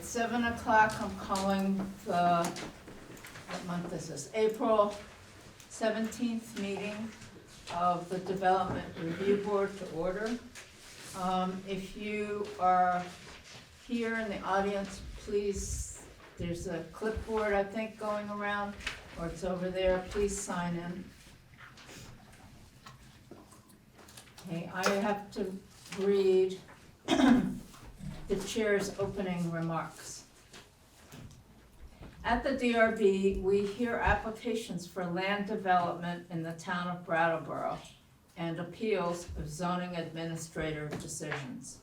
It's 7 o'clock. I'm calling the, what month is this? April 17th meeting of the Development Review Board to order. If you are here in the audience, please, there's a clipboard, I think, going around, or it's over there. Please sign in. Okay, I have to read the chair's opening remarks. At the DRB, we hear applications for land development in the town of Brattleboro and appeals of zoning administrator decisions.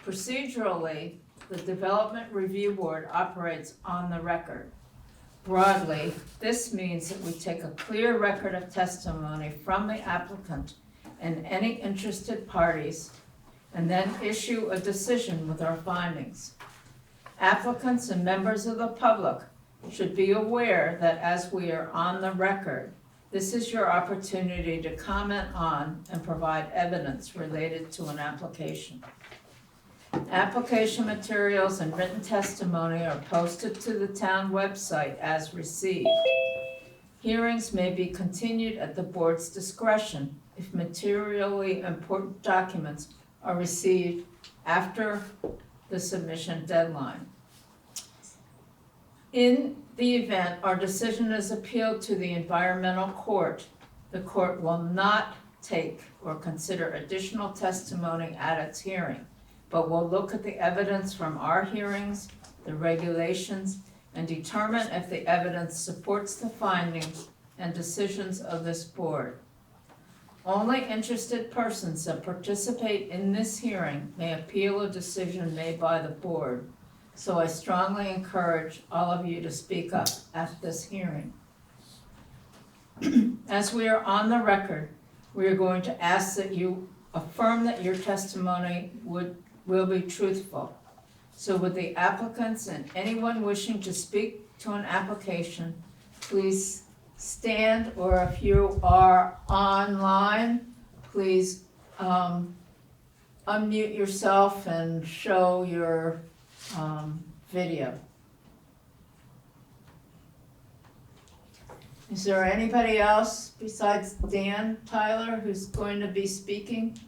Procedurally, the Development Review Board operates on the record. Broadly, this means that we take a clear record of testimony from the applicant and any interested parties, and then issue a decision with our findings. Applicants and members of the public should be aware that as we are on the record, this is your opportunity to comment on and provide evidence related to an application. Application materials and written testimony are posted to the town website as received. Hearings may be continued at the board's discretion if materially important documents are received after the submission deadline. In the event our decision is appealed to the environmental court, the court will not take or consider additional testimony at its hearing, but will look at the evidence from our hearings, the regulations, and determine if the evidence supports the findings and decisions of this board. Only interested persons that participate in this hearing may appeal a decision made by the board, so I strongly encourage all of you to speak up at this hearing. As we are on the record, we are going to ask that you affirm that your testimony will be truthful. So would the applicants and anyone wishing to speak to an application, please stand, or if you are online, please unmute yourself and show your video. Is there anybody else besides Dan Tyler who's going to be speaking?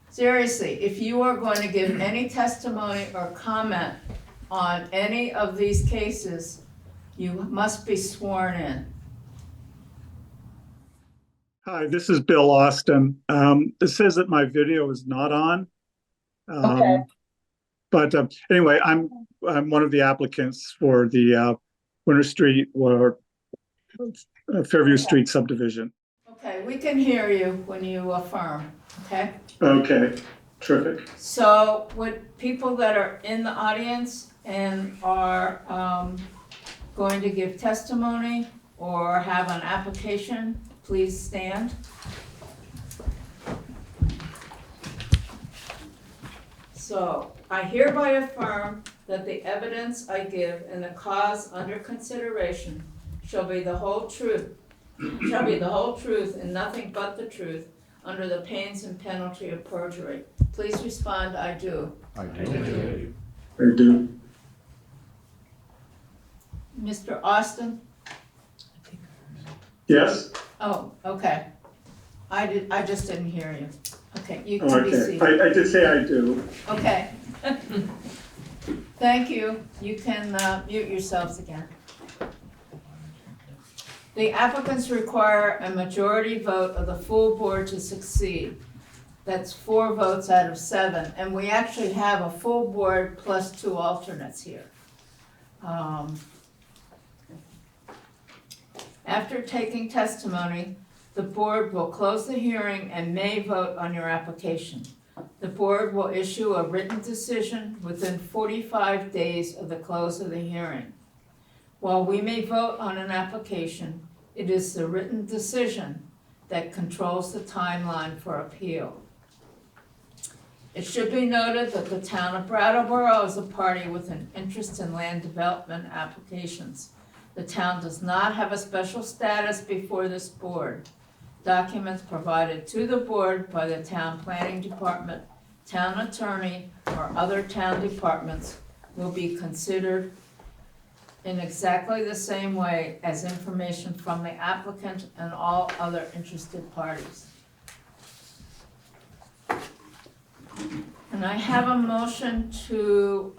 Seriously, if you are going to give any testimony or comment on any of these cases, you must be sworn in. Hi, this is Bill Austin. It says that my video is not on. Okay. But anyway, I'm one of the applicants for the Winter Street or Fairview Street subdivision. Okay, we can hear you when you affirm, okay? Okay, terrific. So would people that are in the audience and are going to give testimony or have an application, please stand. So I hereby affirm that the evidence I give in the cause under consideration shall be the whole truth, and nothing but the truth, under the pains and penalty of perjury. Please respond, I do. I do. I do. Mr. Austin? Yes? Oh, okay. I just didn't hear you. Okay, you can be Okay, seated. I did say I do. Okay. Thank you. You can mute yourselves again. The applicants require a majority vote of the full board to succeed. That's 4 votes out of 7, and we actually have a full board plus 2 alternates here. After taking testimony, the board will close the hearing and may vote on your application. The board will issue a written decision within 45 days of the close of the hearing. While we may vote on an application, it is the written decision that controls the timeline for appeal. It should be noted that the town of Brattleboro is a party with an interest in land development applications. The town does not have a special status before this board. Documents provided to the board by the town planning department town attorney, or other town departments will be considered in exactly the same way as information from the applicant and all other interested parties. And I have a motion to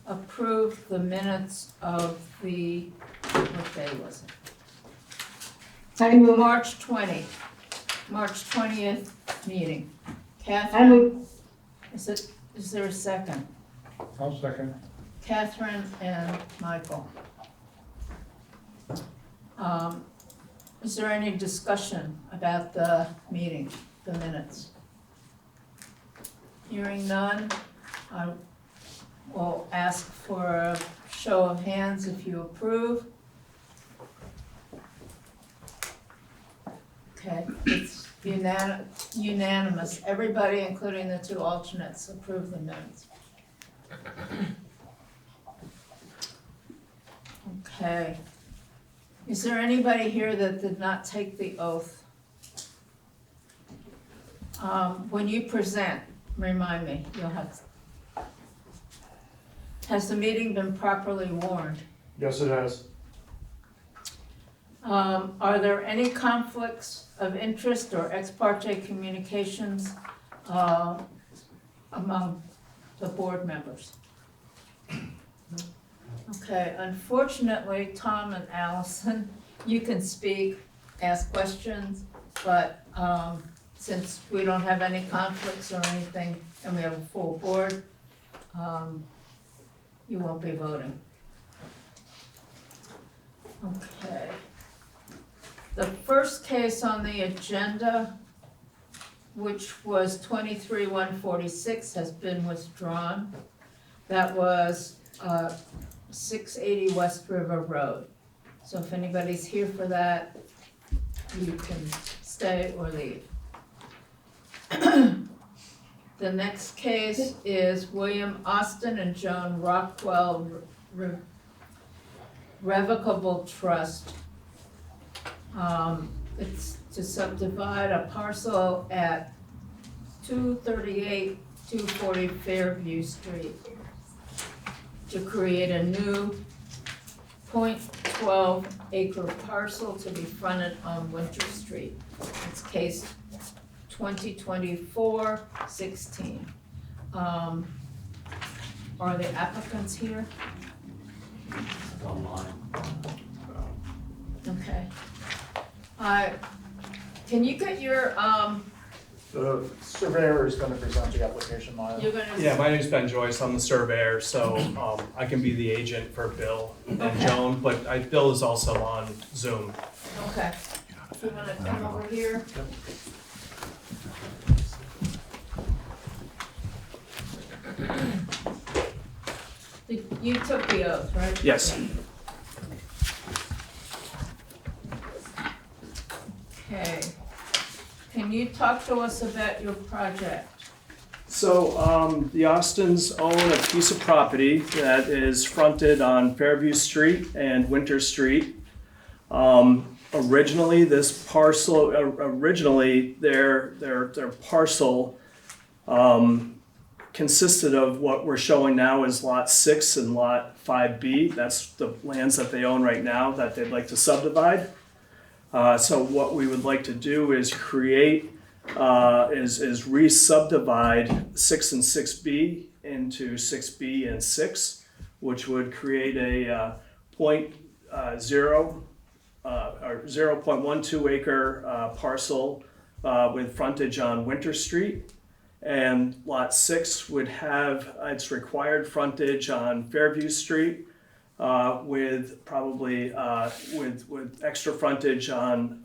approve the minutes of the, what day was it? I move. March 20th meeting. I Catherine, move. is there a second? I'll second. Catherine and Michael. Is there any discussion about the meeting, the minutes? Hearing none, I will ask for a show of hands if you approve. Okay, it's unanimous. Everybody, including the two alternates, approve the minutes. Okay. Is there anybody here that did not take the oath? When you present, remind me, you'll have. Has the meeting been properly warned? Yes, it has. Are there any conflicts of interest or ex parte communications among the board members? Okay, unfortunately, Tom and Allison, you can speak, ask questions, but since we don't have any conflicts or anything, and we have a full board, you won't be voting. Okay. The first case on the agenda, which was 23-146, has been withdrawn. That was 680 West River Road. So if anybody's here for that, you can stay or leave. The next case is William Austin and Joan Rockwell Revocable Trust. It's to subdivide a parcel at 238, 240 Fairview Street to create a new .12 acre parcel to be fronted on Winter Street. It's case 2024-16. Are the applicants here? Online. Okay. Can you get your, The surveyor is gonna present the application, Maya. you're gonna. Yeah, my name's Ben Joyce, I'm the surveyor, so I can be the agent for Bill and Okay. Joan, but Bill is also on Zoom. Okay. You wanna come over here? You took the oath, right? Yes. Okay. Can you talk to us about your project? So the Austins own a piece of property that is fronted on Fairview Street and Winter Street. Originally, this parcel, their parcel consisted of what we're showing now as Lot 6 and Lot 5B. That's the lands that they own right now that they'd like to subdivide. So what we would like to do is create, is re-subdivide 6 and 6B into 6B and 6, which would create a 0.12 acre parcel with frontage on Winter Street. And Lot 6 would have its required frontage on Fairview Street, with probably with extra frontage on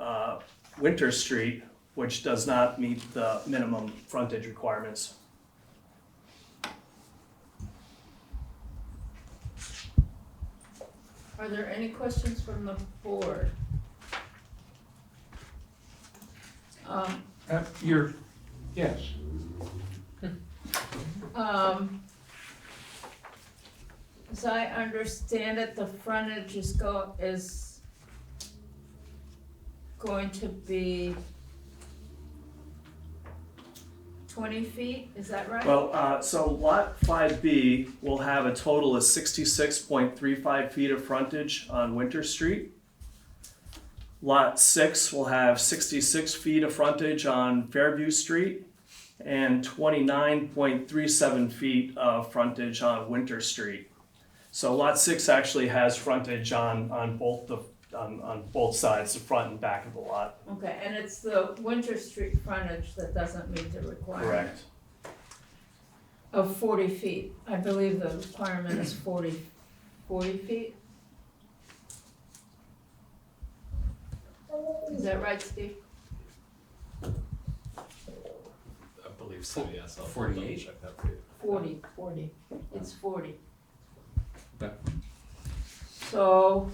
Winter Street, which does not meet the minimum frontage requirements. Are there any questions from the board? Yes. As I understand it, the frontage is going to be 20 feet, is that right? Well, so lot 5B will have a total of 66.35 feet of frontage on Winter Street. Lot 6 will have 66 feet of frontage on Fairview Street and 29.37 feet of frontage on Winter Street. So lot 6 actually has frontage on both sides, the front and back of the lot. Okay, and it's the Winter Street frontage that doesn't meet the requirement Correct. of 40 feet. I believe the requirement is 40 feet. Is that right, Steve? I believe so, yes. I'll 48? check that for you. 40, it's 40. Okay. So,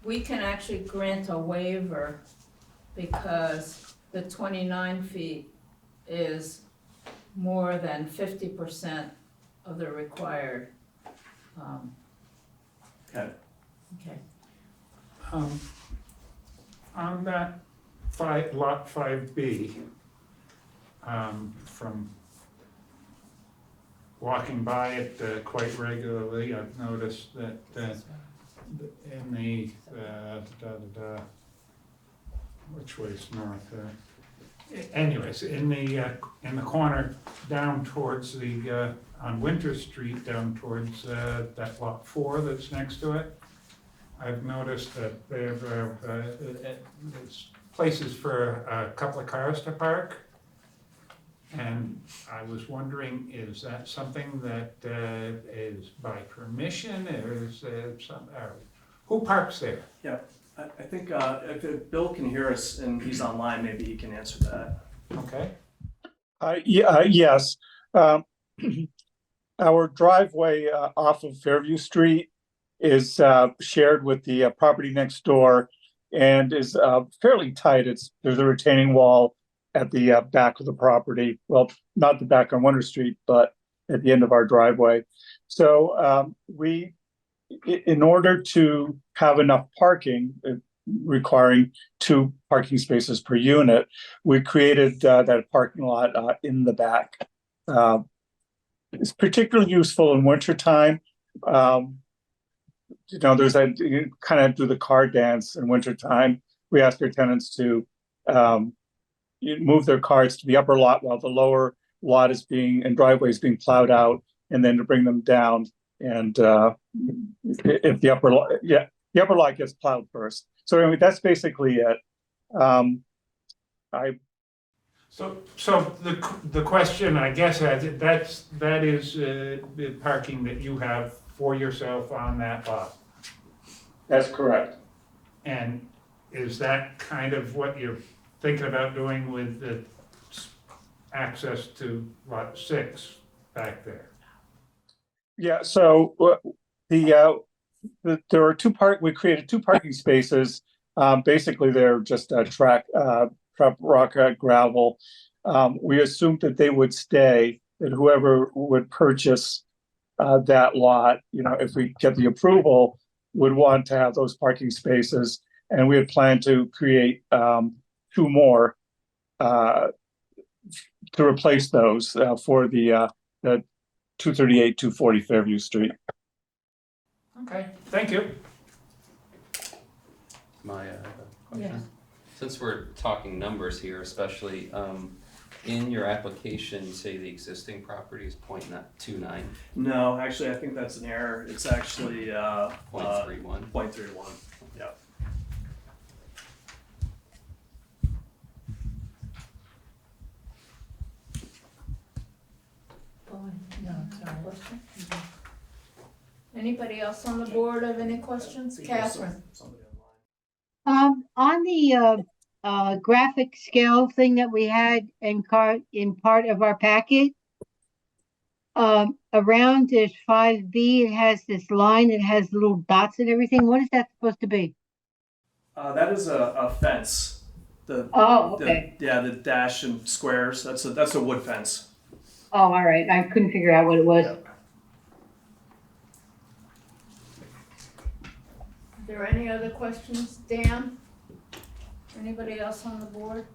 we can actually grant a waiver because the 29 feet is more than 50% of the required. Okay. Okay. On that lot 5B, from walking by it quite regularly, I've noticed that in the, which way's north? Anyways, in the corner down towards the, on Winter Street, down towards that lot 4 that's next to it, I've noticed that there's places for a couple of cars to park. And I was wondering, is that something that is by permission, or is who parks there? Yeah, I think if Bill can hear us and he's online, maybe he can answer that. Okay. Yes. Our driveway off of Fairview Street is shared with the property next door and is fairly tight. There's a retaining wall at the back of the property. Well, not the back on Winter Street, but at the end of our driveway. So in order to have enough parking, requiring 2 parking spaces per unit, we created that parking lot in the back. It's particularly useful in wintertime. You kind of do the car dance in wintertime. We ask our tenants to move their cars to the upper lot while the lower lot and driveway is being plowed out, and then to bring them down. And if the upper lot gets plowed first. So anyway, that's basically it. So the question, I guess, that is the parking that you have for yourself on that lot. That's correct. And is that kind of what you're thinking about doing with the access to lot 6 back there? Yeah. So there are we created 2 parking spaces. Basically, they're just trap rock gravel. We assumed that they would stay, that whoever would purchase that lot, if we get the approval, would want to have those parking spaces. And we had planned to create 2 more to replace those for the 238, 240 Fairview Street. Okay, thank you. My Yes. question. Since we're talking numbers here, especially in your application, you say the existing property is 0.29, No, actually, I think that's an error. It's actually 0.31. 0.31. Yeah. Anybody else on the board have any questions? Catherine? Somebody online. On the graphic scale thing that we had in part of our packet, around this 5B, it has this line that has little dots and everything. What is that supposed to be? That is a fence. Okay. The dash and squares. That's a wood fence. Oh, all right. I couldn't figure out what it was. Yeah. Are there any other questions? Dan? Anybody else on the board?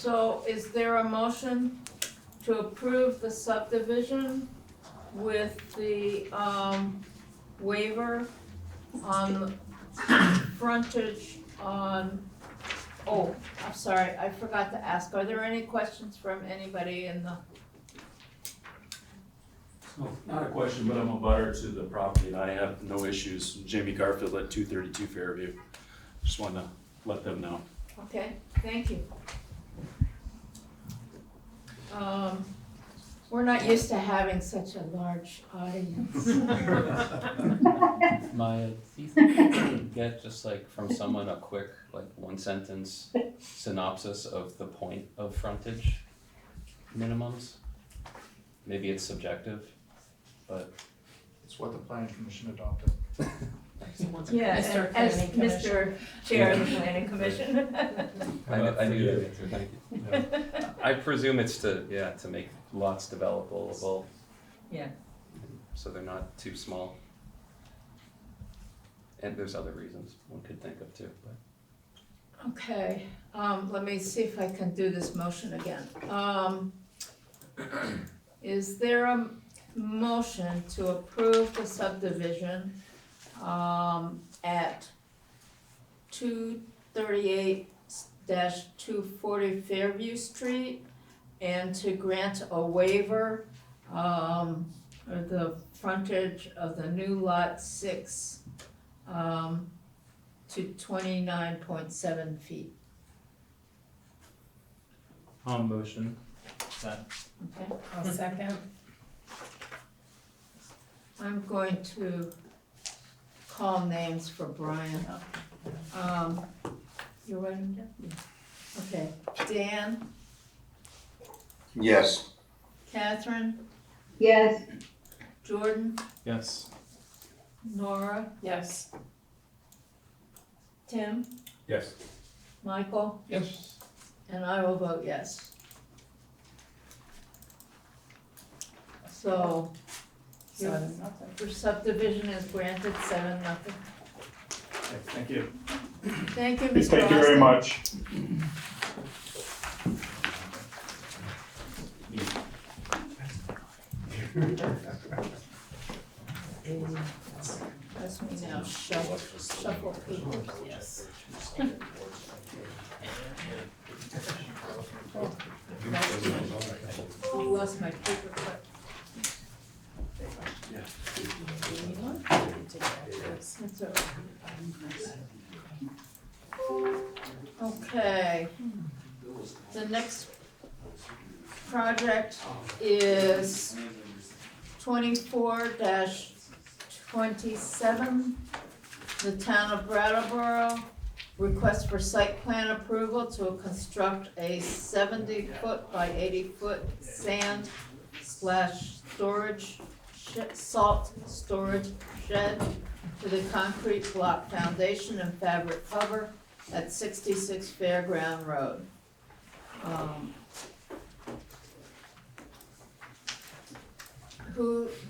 So is there a motion to approve the subdivision with the, waiver on frontage on, oh, I'm sorry, I forgot to ask, are there any questions from anybody in the, No, not a question, but I'm a butter to the property and I have no issues. Jamie Garfield at 232 Fairview. Just wanted to let them know. okay, thank you. We're not used to having such a large audience. Maya, do you think we can get just like from someone a quick, like one sentence synopsis of the point of frontage minimums? Maybe it's subjective, but. It's what the planning commission adopted. Yeah, Mr. and as Planning Commission. Mr. Chair of the Planning Commission. I knew that answer, thank you. I presume it's to make lots developable. Yeah. So they're not too small. And there's other reasons one could think of too, but. Okay, let me see if I can do this motion again. Is there a motion to approve the subdivision, at 238-240 Fairview Street, and to grant a waiver, of the frontage of the new lot 6, to 29.7 feet? Motion. Okay, I'll second. I'm going to call names for Brian. You writing down? Okay, Dan, Yes. Catherine, Yes, Jordan, Yes. Nora, Yes. Tim, Yes. Michael, Yes. and I will vote yes. So, your 7-0. your subdivision is granted 7-0. Thank you. Thank you, Mr. Thank you very Austin. much. Let me now shuffle papers. Yes. I lost my paper clip. That's all right. Okay. The next project is 24-27. The town of Brattleboro request for site plan approval to construct a 70-foot by 80-foot salt storage shed with a concrete block foundation and fabric cover at 66 Fairground Road.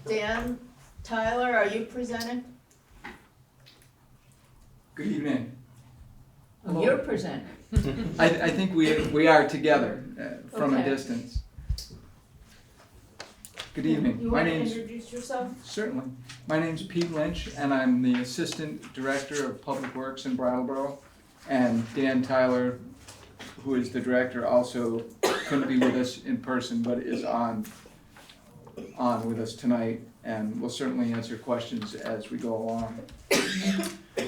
Dan Tyler, are you presenting? Good evening. Oh, you're presenting. I think we are together from a Okay. distance. Good evening. You My want to name's, introduce yourself? certainly. My name's Pete Lynch, and I'm the Assistant Director of Public Works in Brattleboro. And Dan Tyler, who is the director, also couldn't be with us in person, but is on with us tonight, and will certainly answer questions as we go along.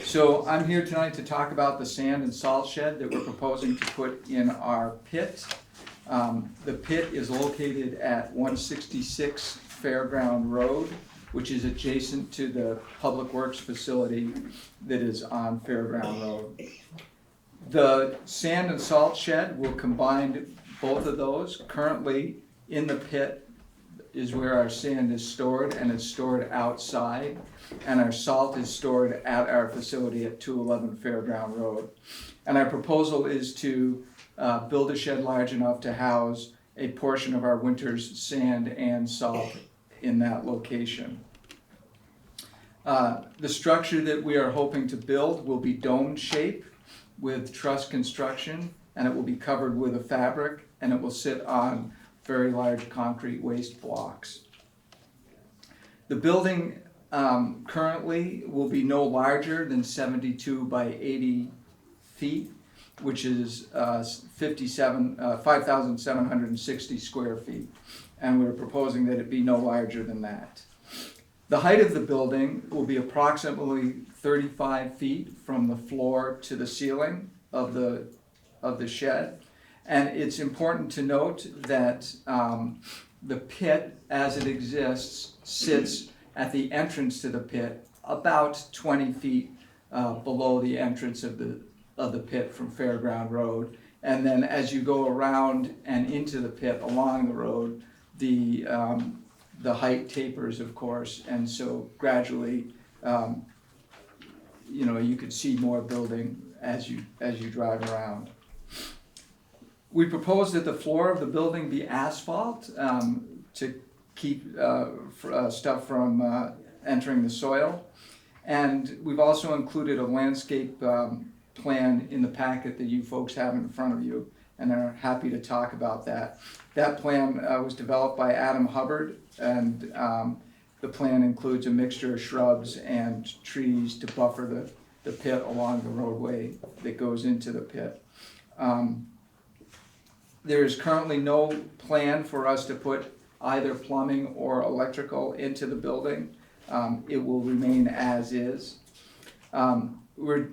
So I'm here tonight to talk about the sand and salt shed that we're proposing to put in our pit. The pit is located at 166 Fairground Road, which is adjacent to the Public Works facility that is on Fairground Road. The sand and salt shed will combine both of those. Currently, in the pit is where our sand is stored, and it's stored outside, and our salt is stored at our facility at 211 Fairground Road. And our proposal is to build a shed large enough to house a portion of our winter's sand and salt in that location. The structure that we are hoping to build will be dome shape with truss construction and it will be covered with a fabric, and it will sit on very large concrete waste blocks. The building currently will be no larger than 72 by 80 feet, which is 5,760 square feet, and we're proposing that it be no larger than that. The height of the building will be approximately 35 feet from the floor to the ceiling of the shed. And it's important to note that the pit, as it exists, sits at the entrance to the pit about 20 feet below the entrance of the pit from Fairground Road. And then as you go around and into the pit along the road, the height tapers, of course, and so gradually, you could see more building as you drive around. We propose that the floor of the building be asphalt to keep stuff from entering the soil. And we've also included a landscape plan in the packet that you folks have in front of you, and are happy to talk about that. That plan was developed by Adam Hubbard, and the plan includes a mixture of shrubs and trees to buffer the pit along the roadway that goes into the pit. There is currently no plan for us to put either plumbing or electrical into the building. It will remain as is. We're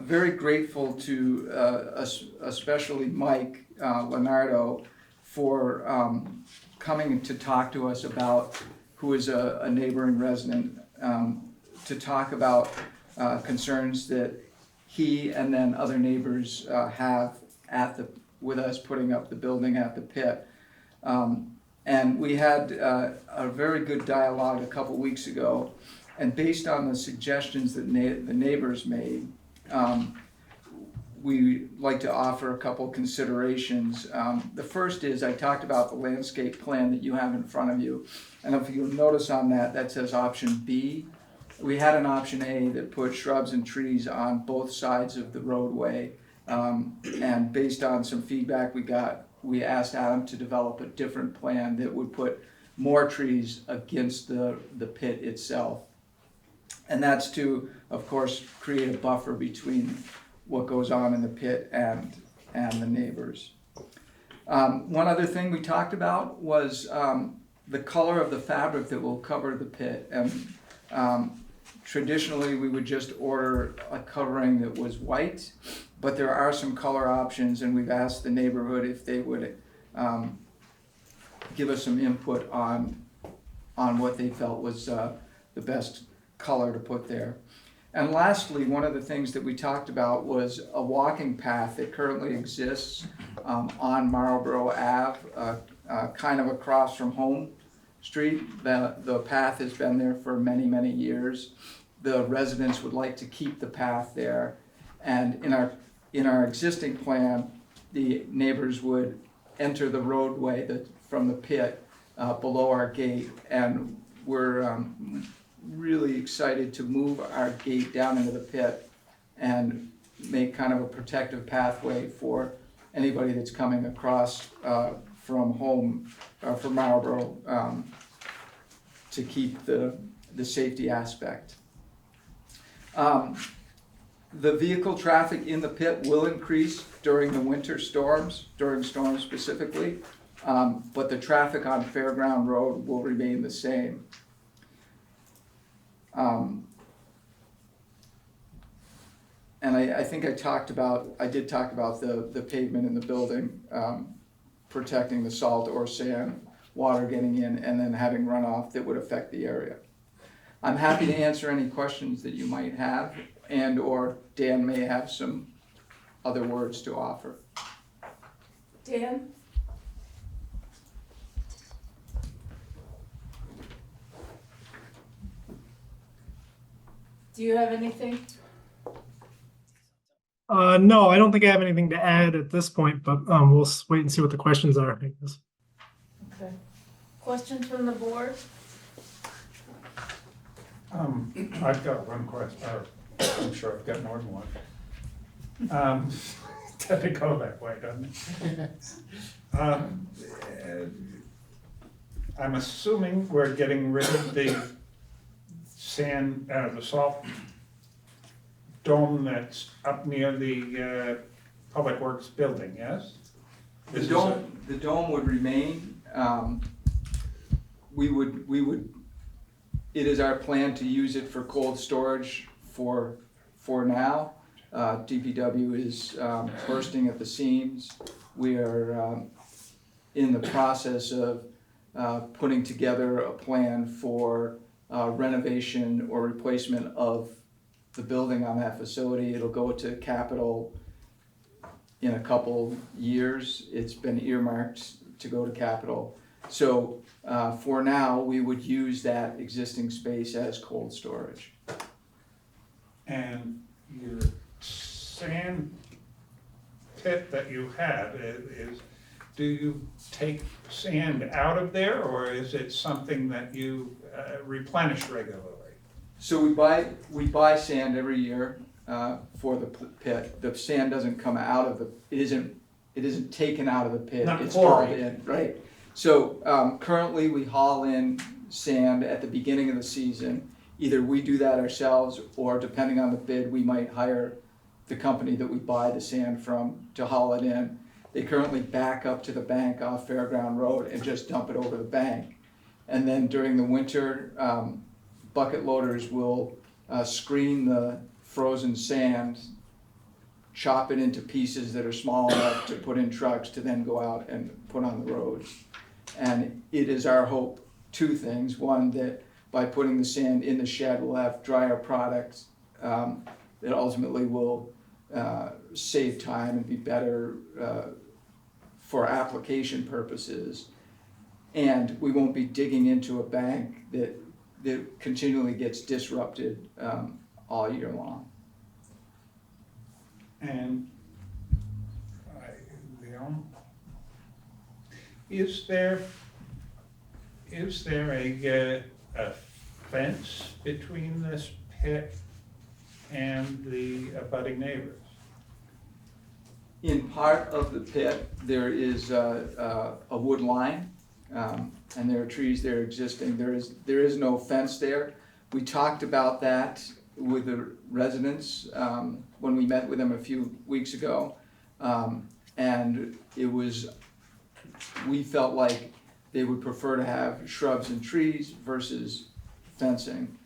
very grateful to especially Mike Leonardo for coming to talk to us about, who is a neighboring resident, to talk about concerns that he and then other neighbors have with us putting up the building at the pit. And we had a very good dialogue a couple weeks ago, and based on the suggestions that the neighbors made, we like to offer a couple considerations. The first is, I talked about the landscape plan that you have in front of you, and if you'll notice on that says option B. We had an option A that put shrubs and trees on both sides of the roadway, and based on some feedback we got, we asked Adam to develop a different plan that would put more trees against the pit itself. And that's to, of course, create a buffer between what goes on in the pit and the neighbors. One other thing we talked about was the color of the fabric that will cover the pit. And traditionally, we would just order a covering that was white, but there are some color options, and we've asked the neighborhood if they would give us some input on what they felt was the best color to put there. And lastly, one of the things that we talked about was a walking path that currently exists on Marlboro Ave, kind of across from Home Street. The path has been there for many, many years. The residents would like to keep the path there, and in our existing plan, the neighbors would enter the roadway from the pit below our gate, and we're really excited to move our gate down into the pit and make kind of a protective pathway for anybody that's coming across from Home, from Marlboro, to keep the safety aspect. The vehicle traffic in the pit will increase during the winter storms, during storms specifically, but the traffic on Fairground Road will remain the same. And I think I did talk about the pavement in the building, protecting the salt or sand, water getting in, and then having runoff that would affect the area. I'm happy to answer any questions that you might have, and or Dan may have some other words to offer. Dan? Do you have anything? No, I don't think I have anything to add at this point, but we'll wait and see what the questions are, I guess. Okay. Questions from the board? I've got one question, or I'm sure I've got more than one. tend to go that way, doesn't it? I'm assuming we're getting rid of the sand, the salt dome that's up near the Public Works building, yes? This is The dome would remain. We would, it is our plan to use it for cold storage for now. DPW is bursting at the seams. We are in the process of putting together a plan for renovation or replacement of the building on that facility. It'll go to capital in a couple years. It's been earmarked to go to capital. So for now, we would use that existing space as cold storage. And your sand pit that you have is, do you take sand out of there, or is it something that you replenish regularly? So we buy sand every year for the pit. The sand doesn't come out of it isn't taken out of the pit. Not It's hauled quarried. in, right? So currently we haul in sand at the beginning of the season. Either we do that ourselves, or depending on the bid, we might hire the company that we buy the sand from to haul it in. They currently back up to the bank off Fairground Road and just dump it over the bank. And then during the winter, bucket loaders will screen the frozen sand, chop it into pieces that are small enough to put in trucks to then go out and put on the roads. And it is our hope, two things. One, that by putting the sand in the shed, we'll have drier products that ultimately will save time and be better for application purposes. And we won't be digging into a bank that continually gets disrupted all year long. And is there a fence between this pit and the abutting neighbors? In part of the pit, there is a wood line, and there are trees there existing. There is no fence there. We talked about that with the residents when we met with them a few weeks ago, and we felt like they would prefer to have shrubs and trees versus fencing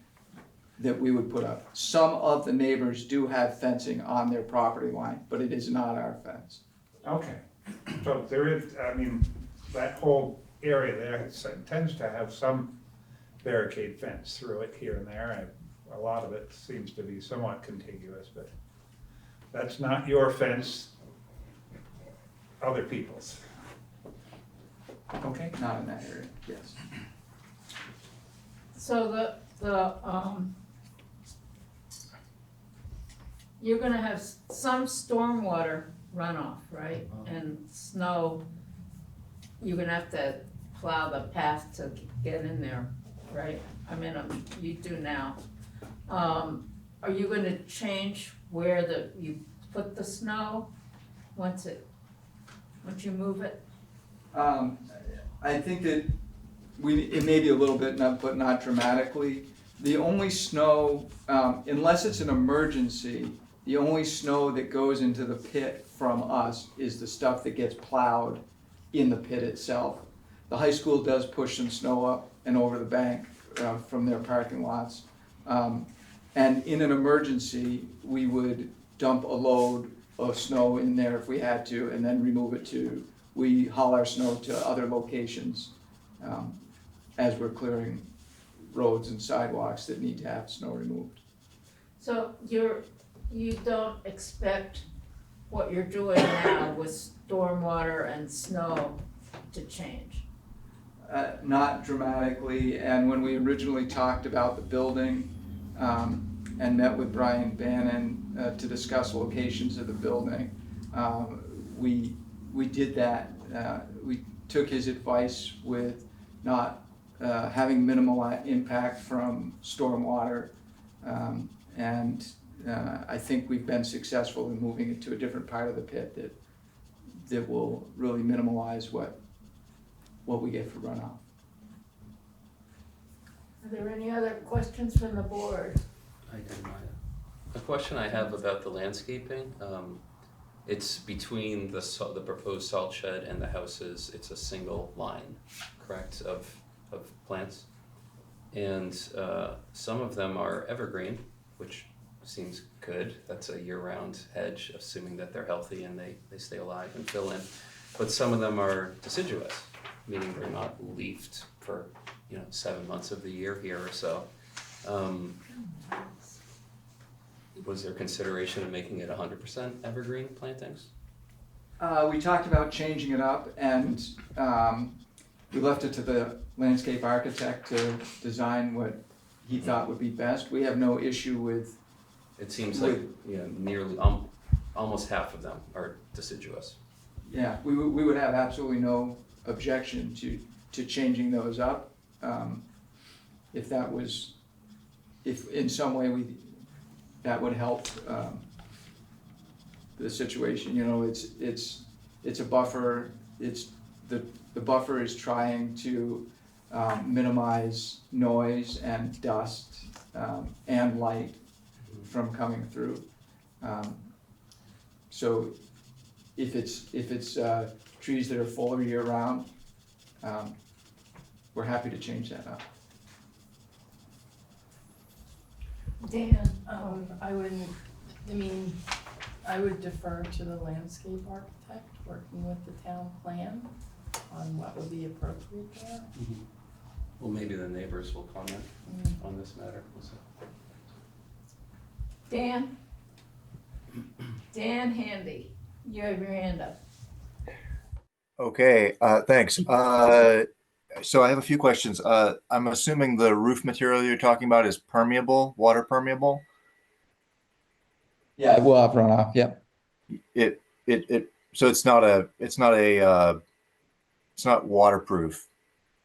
that we would put up. Some of the neighbors do have fencing on their property line, but it is not our fence. Okay, so there is, that whole area there tends to have some barricade fence through it here and there, and a lot of it seems to be somewhat contiguous, but that's not your fence, other people's. Okay? Not in that area, yes. So you're gonna have some stormwater runoff, right? And snow, you're gonna have to plow the path to get in there, right? You do now. Are you gonna change where you put the snow once you move it? I think that it may be a little bit, but not dramatically. The only snow, unless it's an emergency, the only snow that goes into the pit from us is the stuff that gets plowed in the pit itself. The high school does push some snow up and over the bank from their parking lots. And in an emergency, we would dump a load of snow in there if we had to, and then remove it we haul our snow to other locations as we're clearing roads and sidewalks that need to have snow removed. So you don't expect what you're doing now with stormwater and snow to change? Not dramatically, and when we originally talked about the building and met with Brian Bannon to discuss locations of the building, we did that. We took his advice with not having minimal impact from stormwater, and I think we've been successful in moving it to a different part of the pit that will really minimize what we get for runoff. Are there any other questions from the board? I do not. A question I have about the landscaping, it's between the proposed salt shed and the houses, it's a single line, correct, of plants? And some of them are evergreen, which seems good. That's a year-round hedge, assuming that they're healthy and they stay alive and fill in. But some of them are deciduous, meaning they're not leafed for 7 months of the year here or so. Was there consideration of making it 100% evergreen plantings? We talked about changing it up, and we left it to the landscape architect to design what he thought would be best. We have no issue with. It seems like nearly almost half of them are deciduous. Yeah, we would have absolutely no objection to changing those up, if in some way that would help the situation. It's a buffer. The buffer is trying to minimize noise and dust and light from coming through. So if it's trees that are fuller year round, we're happy to change that up. Dan, I would defer to the landscape architect working with the town plan on what would be appropriate there. Well, maybe the neighbors will comment on this matter. We'll see. Dan Handy, you have your hand up. Okay, thanks. So I have a few questions. I'm assuming the roof material you're talking about is permeable, water permeable? Yeah, it will have runoff. Yep. So it's not waterproof.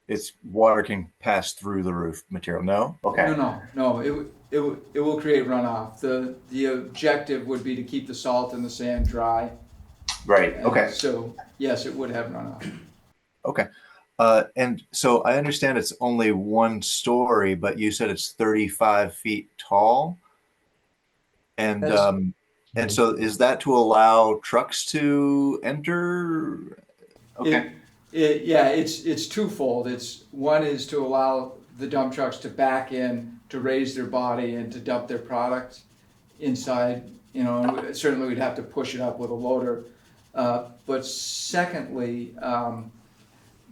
It's water can pass through the roof material. No? Okay. No. It will create runoff. The objective would be to keep the salt and the sand dry. Right. Okay. So yes, it would have runoff. Okay. And so I understand it's only one story, but you said it's 35 feet tall. And so is that to allow trucks to enter? Okay. It's twofold. One is to allow the dump trucks to back in, to raise their body and to dump their product inside. And certainly we'd have to push it up with a loader. But secondly,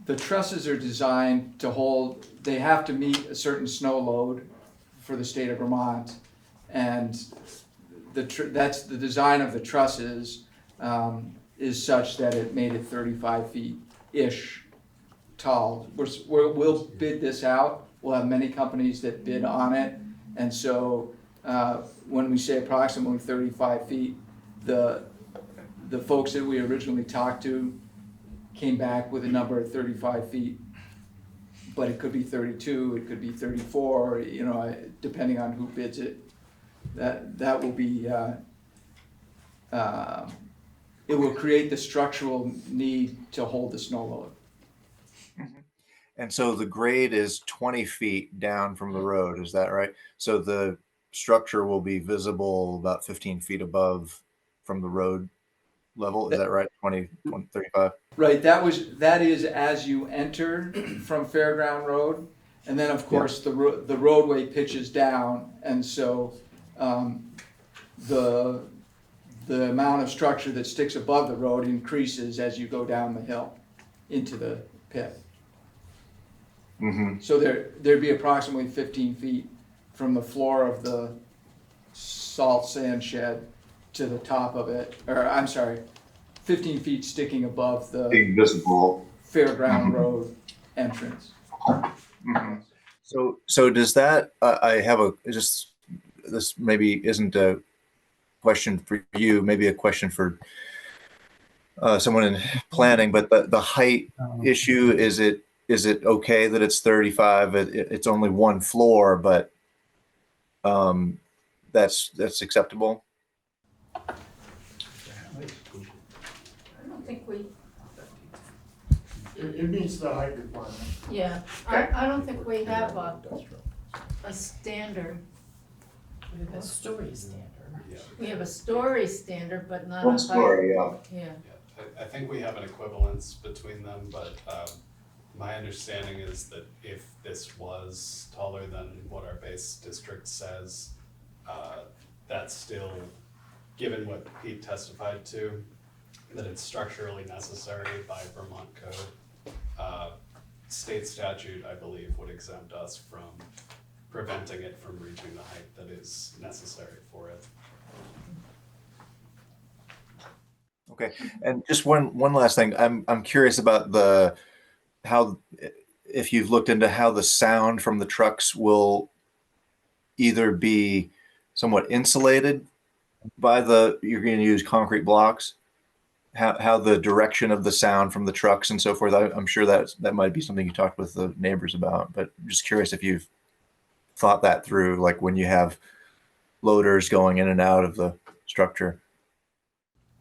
the trusses are designed to hold. They have to meet a certain snow load for the state of Vermont, and that's the design of the trusses is such that it made it 35 feet-ish tall. We'll bid this out. We'll have many companies that bid on it, and so when we say approximately 35 feet, the folks that we originally talked to came back with a number of 35 feet, but it could be 32, it could be 34, depending on who bids it. That will be, it will create the structural need to hold the snow load. Mm-hmm. And so the grade is 20 feet down from the road, is that right? So the structure will be visible about 15 feet above from the road level, is that right? 20, 35? Right, that is as you enter from Fairground Road, and then of course the roadway pitches down, and so the amount of structure that sticks above the road increases as you go down the hill into the pit. Mm-hmm. So there'd be approximately 15 feet from the floor of the salt sand shed to the top of it, or I'm sorry, 15 feet sticking above the invisible Fairground Road entrance. Mm-hmm. So does that, this maybe isn't a question for you, maybe a question for someone in planning, but the height issue, is it okay that it's 35? It's only one floor, but that's acceptable? I don't think we, It meets the height requirement. yeah, I don't think we have a standard. We have a story standard. We have a story standard, but not a One height. story, yeah. Yeah, I think we have an equivalence between them, but my understanding is that if this was taller than what our base district says, that's still, given what Pete testified to, that it's structurally necessary by Vermont code. State statute, I believe, would exempt us from preventing it from reaching the height that is necessary for it. Okay, and just one last thing. I'm curious about how, if you've looked into how the sound from the trucks will either be somewhat insulated by you're going to use concrete blocks, how the direction of the sound from the trucks and so forth. I'm sure that might be something you talked with the neighbors about, but I'm just curious if you've thought that through, like when you have loaders going in and out of the structure.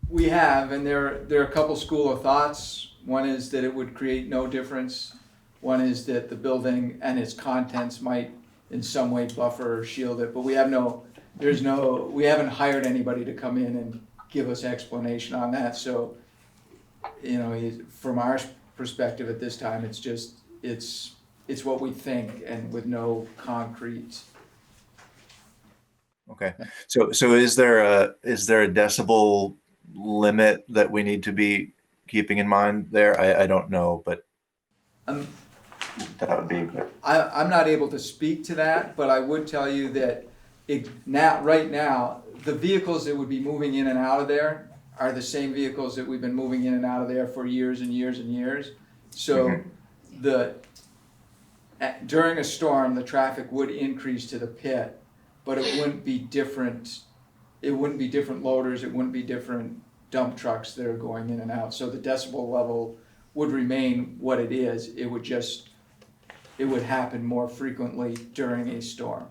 We have, and there are a couple school of thoughts. One is that it would create no difference. One is that the building and its contents might in some way buffer or shield it, but we haven't hired anybody to come in and give us explanation on that. So, from our perspective at this time, it's what we think and with no concrete. Okay, so is there a decibel limit that we need to be keeping in mind there? I don't know, but that would be. I'm not able to speak to that, but I would tell you that right now, the vehicles that would be moving in and out of there are the same vehicles that we've been moving in and out of there for years and years and years. So during a storm, the traffic would increase to the pit, but it wouldn't be different. It wouldn't be different loaders. It wouldn't be different dump trucks that are going in and out. So the decibel level would remain what it is. It would happen more frequently during a storm.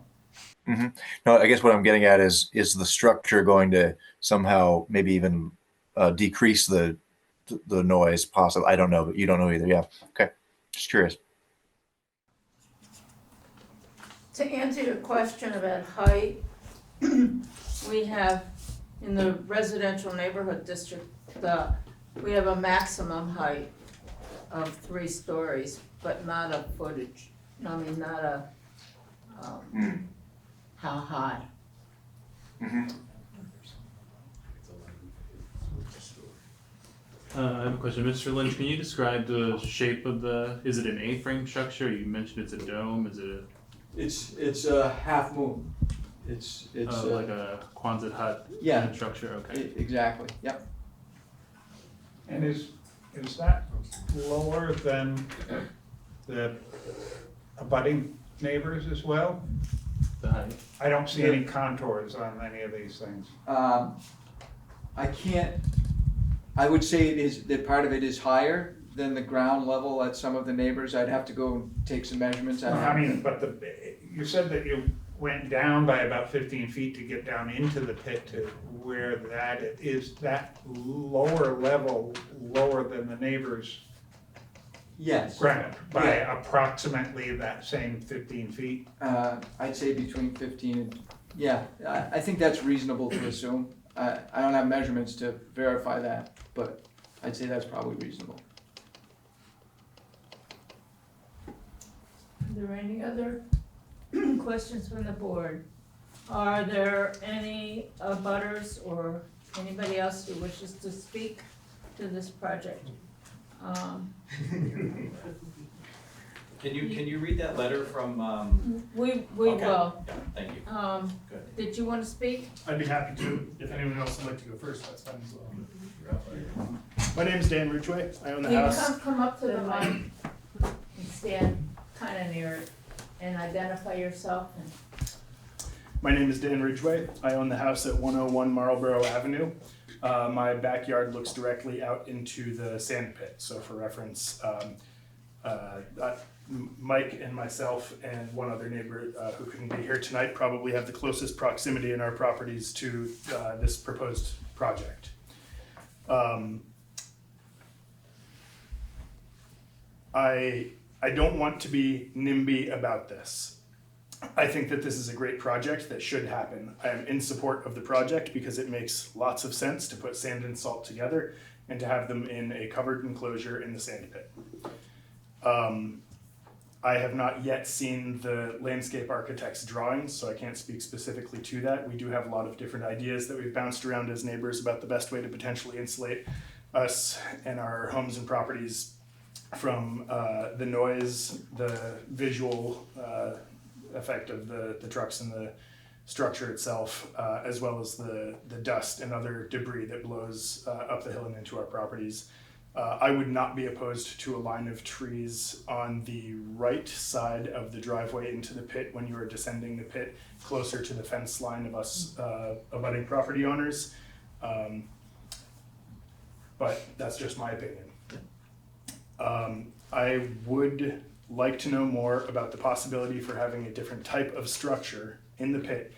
Mm-hmm. No, I guess what I'm getting at is the structure going to somehow maybe even decrease the noise possible? I don't know, but you don't know either. Yeah. Okay. Just curious. to answer your question about height, we have, in the residential neighborhood district, we have a maximum height of 3 stories, but not a footage, not a, how high. Mm-hmm. I have a question. Mr. Lynch, can you describe the shape of is it an A-frame structure? You mentioned it's a dome. Is it It's a half moon. It's like a Quonset hut yeah, structure? Okay. Exactly. Yep. And is that lower than the abutting neighbors as well? The height. I don't see any contours on any of these things. I would say it is that part of it is higher than the ground level at some of the neighbors. I'd have to go and take some measurements. But you said that you went down by about 15 feet to get down into the pit to where that is. That lower level lower than the neighbors' Yes. ground by approximately that same 15 feet? I'd say between 15 and, yeah, I think that's reasonable to assume. I don't have measurements to verify that, but I'd say that's probably reasonable. Are there any other questions from the board? Are there any abutters or anybody else who wishes to speak to this project? Can you read that letter from? We Okay. will. Yeah, thank you. Good. Did you want to speak? I'd be happy to. If anyone else would like to go first, that's fine as well. My name is Dan Ridgway. I own the You house. come up to the mic and stand kind of near it and identify yourself. My name is Dan Ridgway. I own the house at 101 Marlborough Avenue. My backyard looks directly out into the sand pit. So for reference, Mike and myself and one other neighbor who couldn't be here tonight probably have the closest proximity in our properties to this proposed project. I don't want to be NIMBY about this. I think that this is a great project that should happen. I am in support of the project because it makes lots of sense to put sand and salt together and to have them in a covered enclosure in the sand pit. I have not yet seen the landscape architect's drawings, so I can't speak specifically to that. We do have a lot of different ideas that we've bounced around as neighbors about the best way to potentially insulate us and our homes and properties from the noise, the visual effect of the trucks and the structure itself, as well as the dust and other debris that blows up the hill and into our properties. I would not be opposed to a line of trees on the right side of the driveway into the pit when you are descending the pit closer to the fence line of us abutting property owners. But that's just my opinion. I would like to know more about the possibility for having a different type of structure in the pit.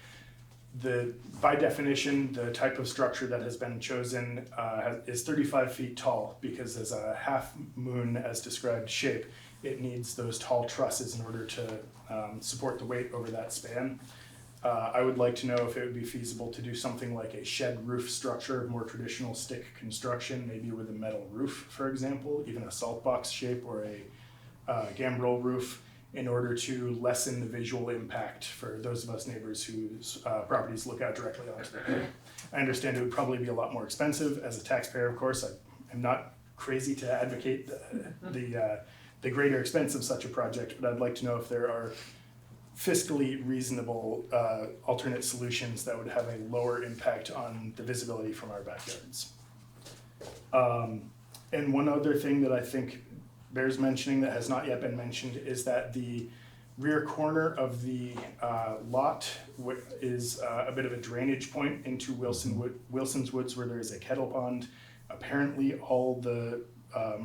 By definition, the type of structure that has been chosen is 35 feet tall because as a half moon as described shape, it needs those tall trusses in order to support the weight over that span. I would like to know if it would be feasible to do something like a shed roof structure, more traditional stick construction, maybe with a metal roof, for example, even a salt box shape or a gambrel roof, in order to lessen the visual impact for those of us neighbors whose properties look out directly onto the pit. I understand it would probably be a lot more expensive. As a taxpayer, of course, I am not crazy to advocate the greater expense of such a project, but I'd like to know if there are fiscally reasonable alternate solutions that would have a lower impact on the visibility from our backyards. And one other thing that I think bears mentioning that has not yet been mentioned is that the rear corner of the lot is a bit of a drainage point into Wilson's Woods where there is a kettle pond. Apparently all the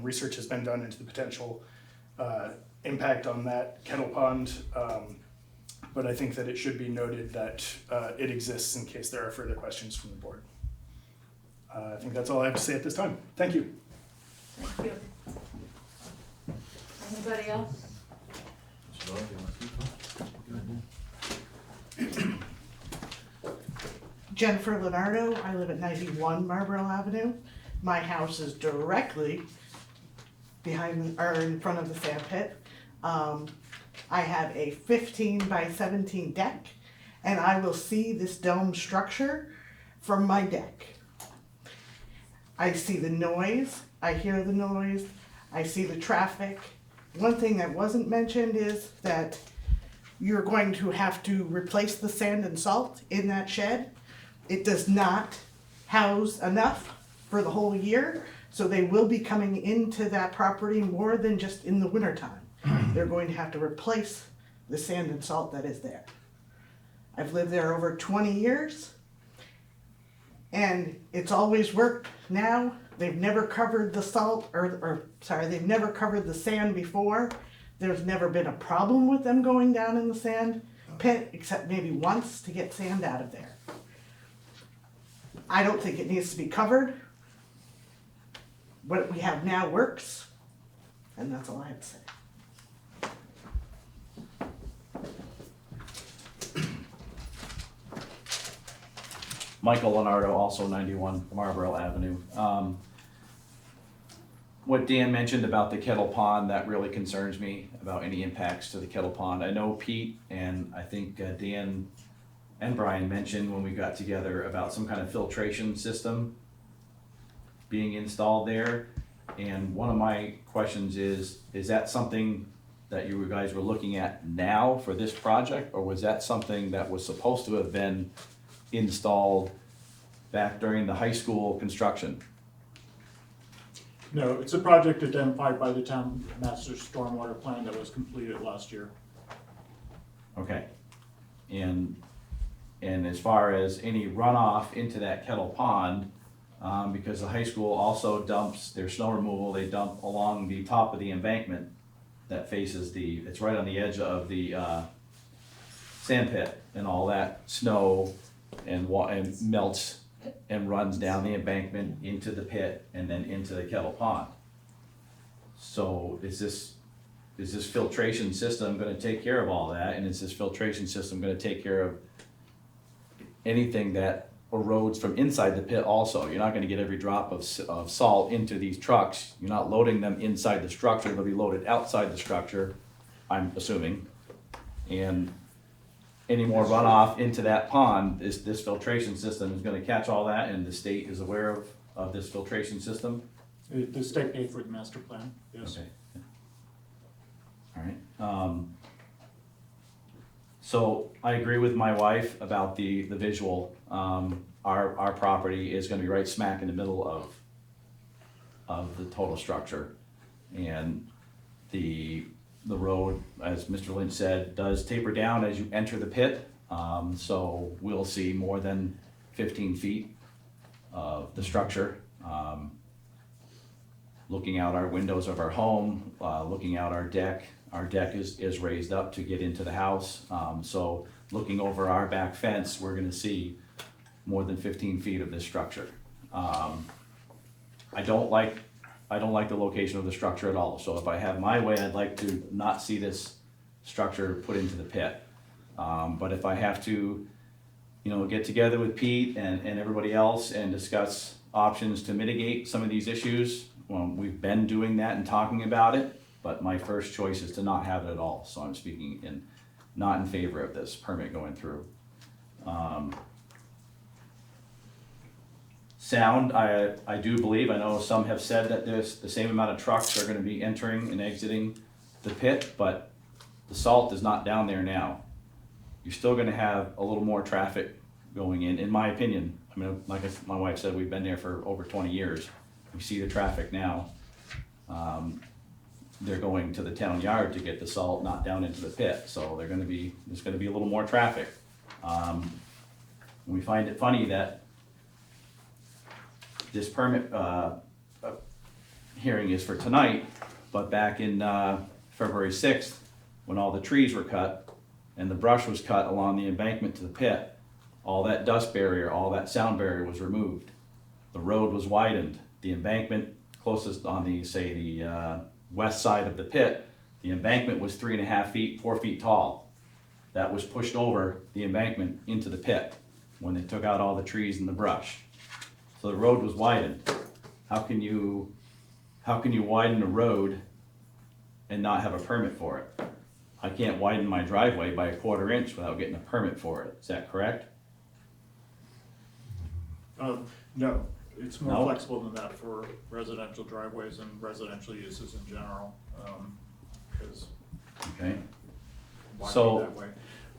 research has been done into the potential impact on that kettle pond, but I think that it should be noted that it exists in case there are further questions from the board. I think that's all I have to say at this time. Thank you. Thank you. Anybody else? Jennifer Leonardo, I live at 91 Marlborough Avenue. My house is directly behind or in front of the sand pit. I have a 15 by 17 deck, and I will see this dome structure from my deck. I see the noise, I hear the noise, I see the traffic. One thing that wasn't mentioned is that you're going to have to replace the sand and salt in that shed. It does not house enough for the whole year, so they will be coming into that property more than just in the wintertime. They're going to have to replace the sand and salt that is there. I've lived there over 20 years, and it's always worked. Now, they've never covered the salt, they've never covered the sand before. There's never been a problem with them going down in the sand pit, except maybe once to get sand out of there. I don't think it needs to be covered. What we have now works, and that's all I have to say. Michael Leonardo, also 91 Marlborough Avenue. What Dan mentioned about the kettle pond, that really concerns me about any impacts to the kettle pond. I know Pete and I think Dan and Brian mentioned when we got together about some kind of filtration system being installed there. And one of my questions is that something that you guys were looking at now for this project, or was that something that was supposed to have been installed back during the high school construction? No, it's a project identified by the town master stormwater plan that was completed last year. Okay. And as far as any runoff into that kettle pond, because the high school also dumps their snow removal, they dump along the top of the embankment that faces it's right on the edge of the, sand pit, and all that snow and melts and runs down the embankment into the pit and then into the kettle pond. So is this filtration system gonna take care of all that, and is this filtration system gonna take care of anything that erodes from inside the pit also? You're not gonna get every drop of salt into these trucks. You're not loading them inside the structure, they'll be loaded outside the structure, I'm assuming. And any more runoff into that pond, this filtration system is gonna catch all that, and the state is aware of this filtration system? The state paid for the master plan, yes. Okay. All right. So I agree with my wife about the visual. Our property is gonna be right smack in the middle of the total structure. And the road, as Mr. Lynch said, does taper down as you enter the pit. So we'll see more than 15 feet of the structure. Looking out our windows of our home, looking out our deck is raised up to get into the house. So looking over our back fence, we're gonna see more than 15 feet of this structure. I don't like the location of the structure at all. So if I have my way, I'd like to not see this structure put into the pit. But if I have to, get together with Pete and everybody else and discuss options to mitigate some of these issues, well, we've been doing that and talking about it, but my first choice is to not have it at all. So I'm speaking not in favor of this permit going through. Sound, I do believe, I know some have said that there's the same amount of trucks are gonna be entering and exiting the pit, but the salt is not down there now. You're still gonna have a little more traffic going in my opinion. I mean, like my wife said, we've been there for over 20 years. We see the traffic now. They're going to the town yard to get the salt, not down into the pit, so there's gonna be a little more traffic. We find it funny that this permit hearing is for tonight, but back in February 6th, when all the trees were cut and the brush was cut along the embankment to the pit, all that dust barrier, all that sound barrier was removed. The road was widened. The embankment closest on the west side of the pit, the embankment was 3.5 feet, 4 feet tall. That was pushed over the embankment into the pit when they took out all the trees and the brush. So the road was widened. How can you widen a road and not have a permit for it? I can't widen my driveway by 1/4 inch without getting a permit for it. Is that correct? No, it's more No? flexible than that for residential driveways and residential uses in general, because Okay. why So- be that way?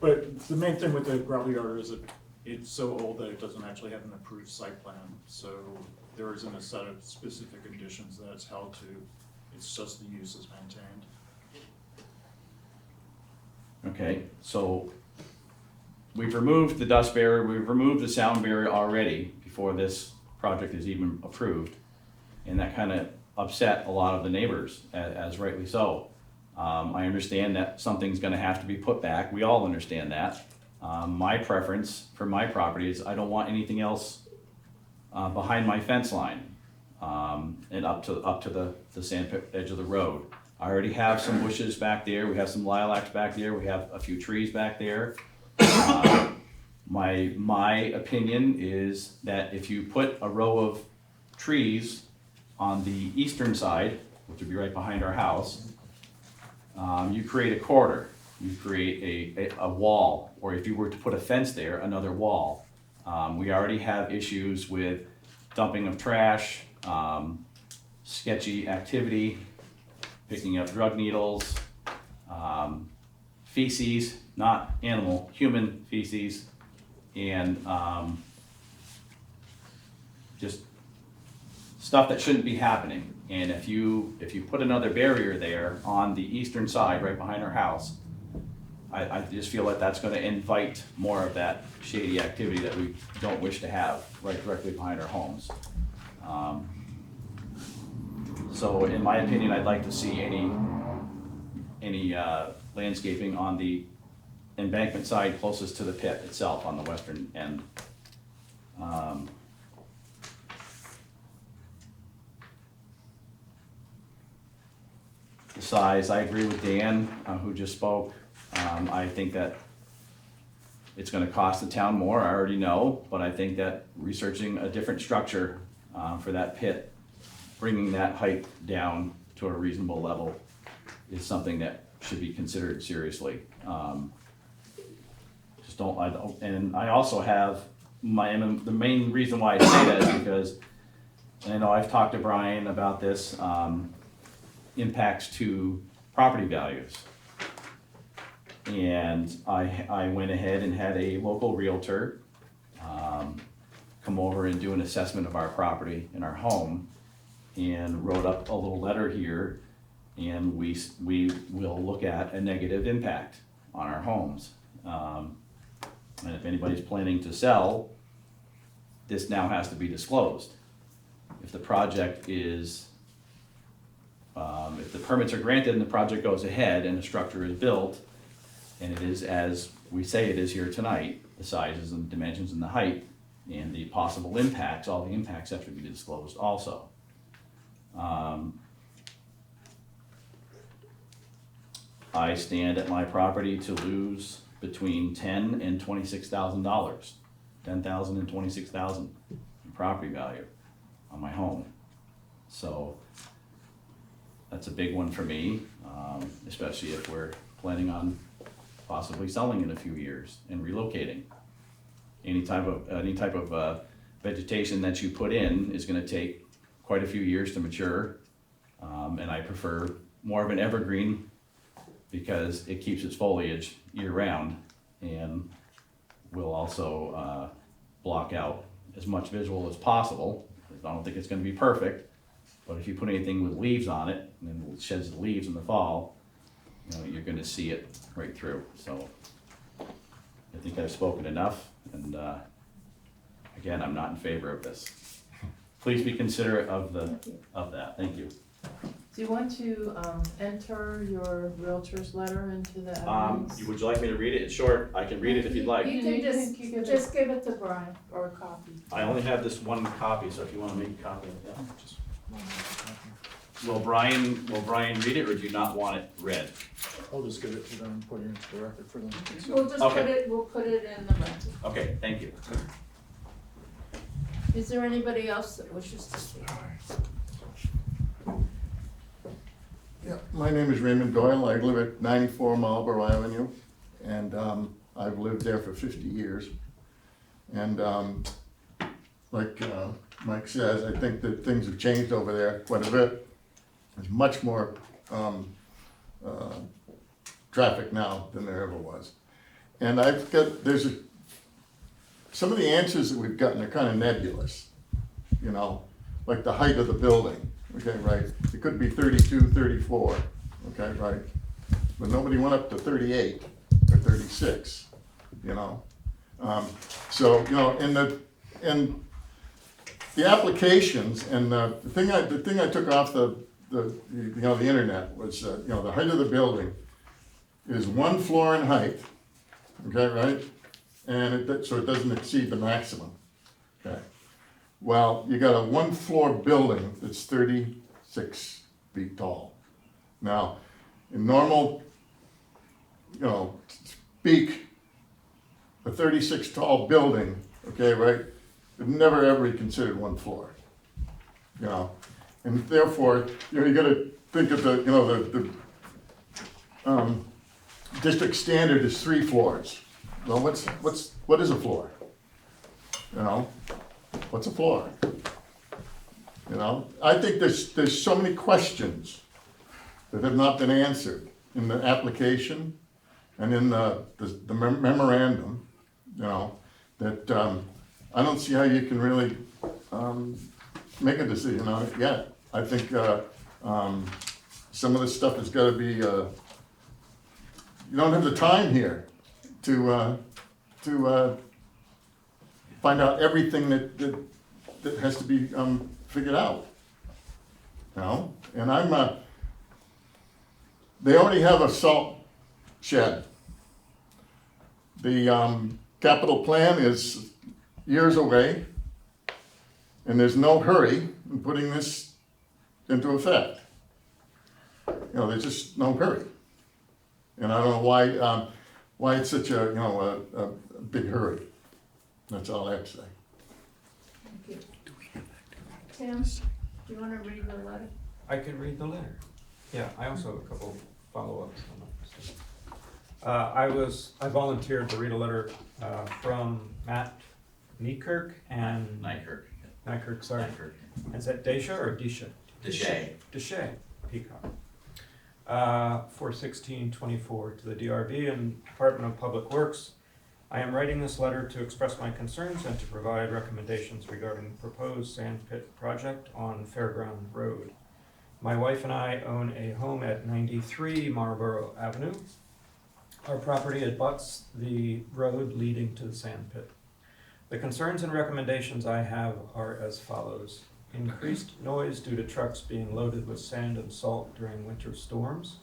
But the main thing with the gravel yard is that it's so old that it doesn't actually have an approved site plan, so there isn't a set of specific conditions that it's held to, it's just the use is maintained. Okay, so we've removed the dust barrier, we've removed the sound barrier already before this project is even approved. And that kind of upset a lot of the neighbors, as rightly so. I understand that something's gonna have to be put back, we all understand that. My preference for my property is I don't want anything else behind my fence line and up to the sand pit edge of the road. I already have some bushes back there, we have some lilacs back there, we have a few trees back there. My opinion is that if you put a row of trees on the eastern side, which would be right behind our house, you create a corridor, you create a wall, or if you were to put a fence there, another wall. We already have issues with dumping of trash, sketchy activity, picking up drug needles, feces, not animal, human feces, and just stuff that shouldn't be happening. And if you put another barrier there on the eastern side, right behind our house, I just feel like that's gonna invite more of that shady activity that we don't wish to have right directly behind our homes. So in my opinion, I'd like to see any any landscaping on the embankment side closest to the pit itself on the western end. The size, I agree with Dan, who just spoke. I think that it's gonna cost the town more, I already know, but I think that researching a different structure for that pit, bringing that height down to a reasonable level is something that should be considered seriously. And I also have the main reason why I say that is because, and I know I've talked to Brian about this, impacts to property values. And I went ahead and had a local realtor come over and do an assessment of our property and our home, and wrote up a little letter here, and we will look at a negative impact on our homes. And if anybody's planning to sell, this now has to be disclosed. If the project is, if the permits are granted and the project goes ahead and the structure is built, and it is as we say it is here tonight, the sizes and dimensions and the height and the possible impacts, all the impacts have to be disclosed also. I stand at my property to lose between $10,000 and $26,000, $10,000 and $26,000 in property value on my home. So that's a big one for me, especially if we're planning on possibly selling in a few years and relocating. Any type of vegetation that you put in is going to take quite a few years to mature, and I prefer more of an evergreen because it keeps its foliage year-round and will also block out as much visual as possible. I don't think it's going to be perfect, but if you put anything with leaves on it and it sheds the leaves in the fall, you know, you're going to see it right through. So I think I've spoken enough, and again, I'm not in favor of this. Please be considerate of that. Thank you. Do you want to enter your realtor's letter into the evidence? Would you like me to read it? It's short. I can read it if you'd like. You can just give it to Brian. Or a copy. I only have this one copy, so if you want to make a copy of that. Will Brian read it, or do you not want it read? I'll just give it to them and put it into the record for them. We'll put it in the record. Okay, thank you. Is there anybody else that wishes to speak? Yeah, my name is Raymond Doyle. I live at 94 Marlboro Avenue, and I've lived there for 50 years. And like Mike says, I think that things have changed over there quite a bit. There's much more traffic now than there ever was. And some of the answers that we've gotten are kind of nebulous, you know, like the height of the building. Okay, right. It could be 32, 34. Okay, right. But nobody went up to 38 or 36. You know. So you know, in the applications and the thing I took off the internet was you know, the height of the building is 1 floor in height. Okay, right. And so it doesn't exceed the maximum. Okay. Well, you got a 1-floor building that's 36 feet tall. Now, in normal, you know, speak, a 36 tall building, okay, right, would never ever be considered 1 floor. You know, and therefore, you know, you got to think of the, you know, the district standard is 3 floors. Well, what is a floor? You know. What's a floor? You know, I think there's so many questions that have not been answered in the application and in the memorandum, you know, that I don't see how you can really make a decision on it yet. I think some of this stuff has got to be, you don't have the time here to find out everything that has to be figured out. You know, and I'm they already have a salt shed. The capital plan is years away, and there's no hurry in putting this into effect. You know, there's just no hurry. And I don't know why it's such a, you know, a big hurry. That's all I have to say. Thank you. Tim, do you want to read the letter? I could read the letter. Yeah, I also have a couple follow-ups on that. I volunteered to read a letter from Matt Niekirk and Nikirk, sorry. Is that Desha or Disha? Desha Peacock. 4/16/24 to the DRB and Department of Public Works. I am writing this letter to express my concerns and to provide recommendations regarding the proposed sand pit project on Fairground Road. My wife and I own a home at 93 Marlborough Avenue. Our property abuts the road leading to the sand pit. The concerns and recommendations I have are as follows. Increased noise due to trucks being loaded with sand and salt during winter storms.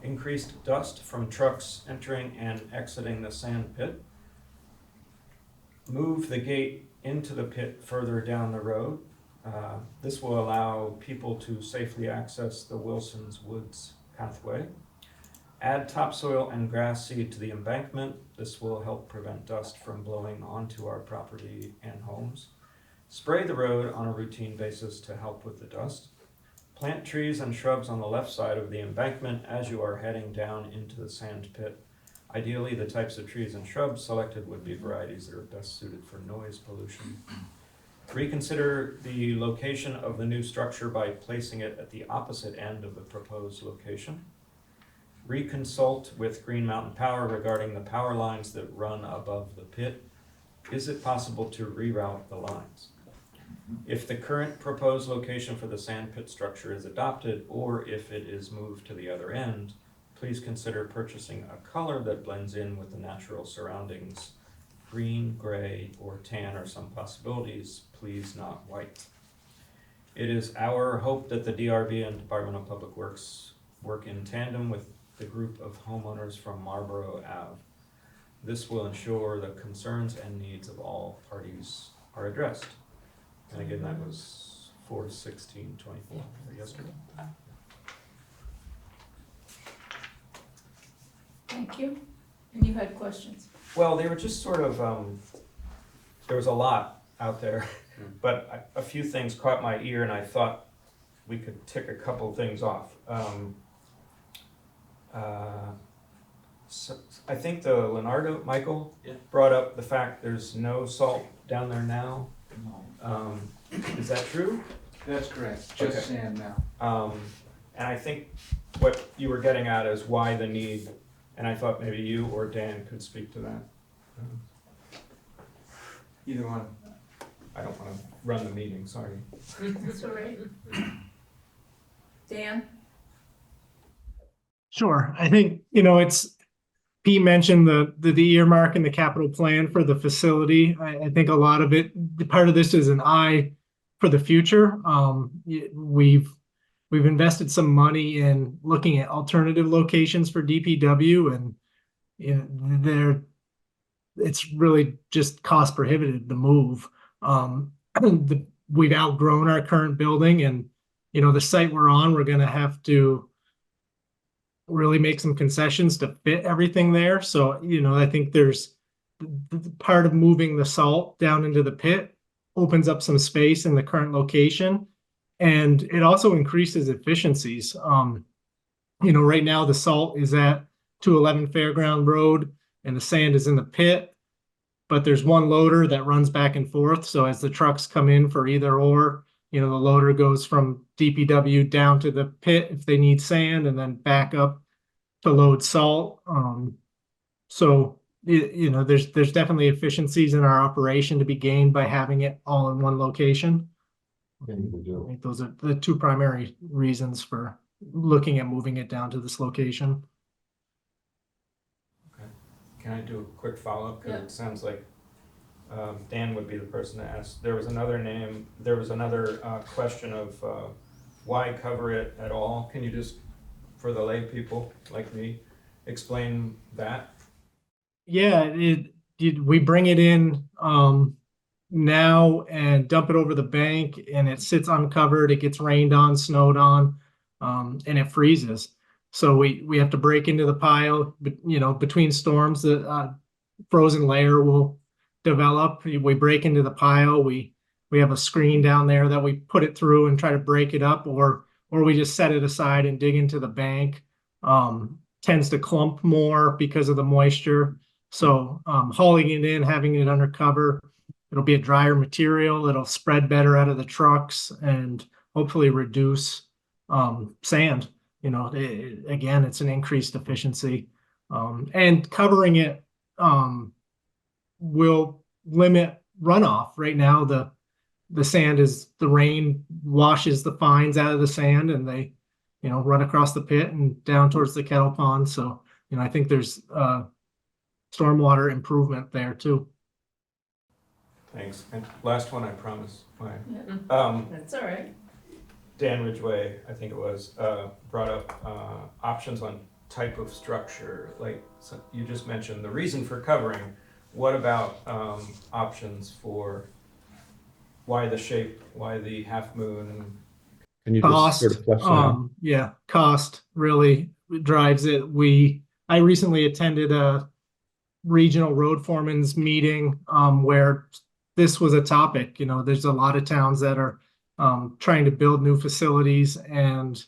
Increased dust from trucks entering and exiting the sand pit. Move the gate into the pit further down the road. This will allow people to safely access the Wilson's Woods pathway. Add topsoil and grass seed to the embankment. This will help prevent dust from blowing onto our property and homes. Spray the road on a routine basis to help with the dust. Plant trees and shrubs on the left side of the embankment as you are heading down into the sand pit. Ideally, the types of trees and shrubs selected would be varieties that are best suited for noise pollution. Reconsider the location of the new structure by placing it at the opposite end of the proposed location. Reconsult with Green Mountain Power regarding the power lines that run above the pit. Is it possible to reroute the lines? If the current proposed location for the sand pit structure is adopted, or if it is moved to the other end, please consider purchasing a color that blends in with the natural surroundings. Green, gray, or tan are some possibilities. Please not white. It is our hope that the DRB and Department of Public Works work in tandem with the group of homeowners from Marlborough Ave. This will ensure the concerns and needs of all parties are addressed. And again, that was 4/16/24 yesterday. Thank you. And you had questions? Well, they were just sort of, there was a lot out there, but a few things caught my ear and I thought we could tick a couple things off. So I think the Leonardo, Michael, brought up the fact there's no salt down there now. Is that true? That's correct, just Okay. sand now. And I think what you were getting at is why the need, and I thought maybe you or Dan could speak to that. Either one. I don't want to run the meeting, sorry. That's all right. Dan? Sure. I think, Pete mentioned the earmark in the capital plan for the facility. I think a lot of it, part of this is an eye for the future. We've invested some money in looking at alternative locations for DPW, and it's really just cost prohibitive to move. We've outgrown our current building, and the site we're on, we're going to have to really make some concessions to fit everything there. So, I think there's part of moving the salt down into the pit opens up some space in the current location, and it also increases efficiencies. Right now the salt is at 211 Fairground Road and the sand is in the pit, but there's one loader that runs back and forth. So as the trucks come in for either or, the loader goes from DPW down to the pit if they need sand and then back up to load salt. So, there's definitely efficiencies in our operation to be gained by having it all in one location. I think those are the two primary reasons for looking at moving it down to this location. Okay. Can I do a quick follow-up? Because it sounds like Dan would be the person to ask. There was another question of why cover it at all? Can you just for the lay people like me, explain that? Yeah, we bring it in now and dump it over the bank, and it sits uncovered. It gets rained on, snowed on, and it freezes. So we have to break into the pile, but between storms, the frozen layer will develop. We break into the pile. We have a screen down there that we put it through and try to break it up, or we just set it aside and dig into the bank. Tends to clump more because of the moisture. So hauling it in, having it under cover, it'll be a drier material. It'll spread better out of the trucks and hopefully reduce sand. Again, it's an increased efficiency. And covering it will limit runoff. Right now, the sand the rain washes the fines out of the sand, and they run across the pit and down towards the kettle pond. So I think there's stormwater improvement there too. Thanks. And last one, I promise. That's all right. Dan Ridgway, I think it was, brought up options on type of structure. Like you just mentioned, the reason for covering. What about options for why the shape, why the half moon? Can you Cost, just sort of flesh that out? yeah, cost really drives it. I recently attended a regional road foreman's meeting where this was a topic. There's a lot of towns that are trying to build new facilities, and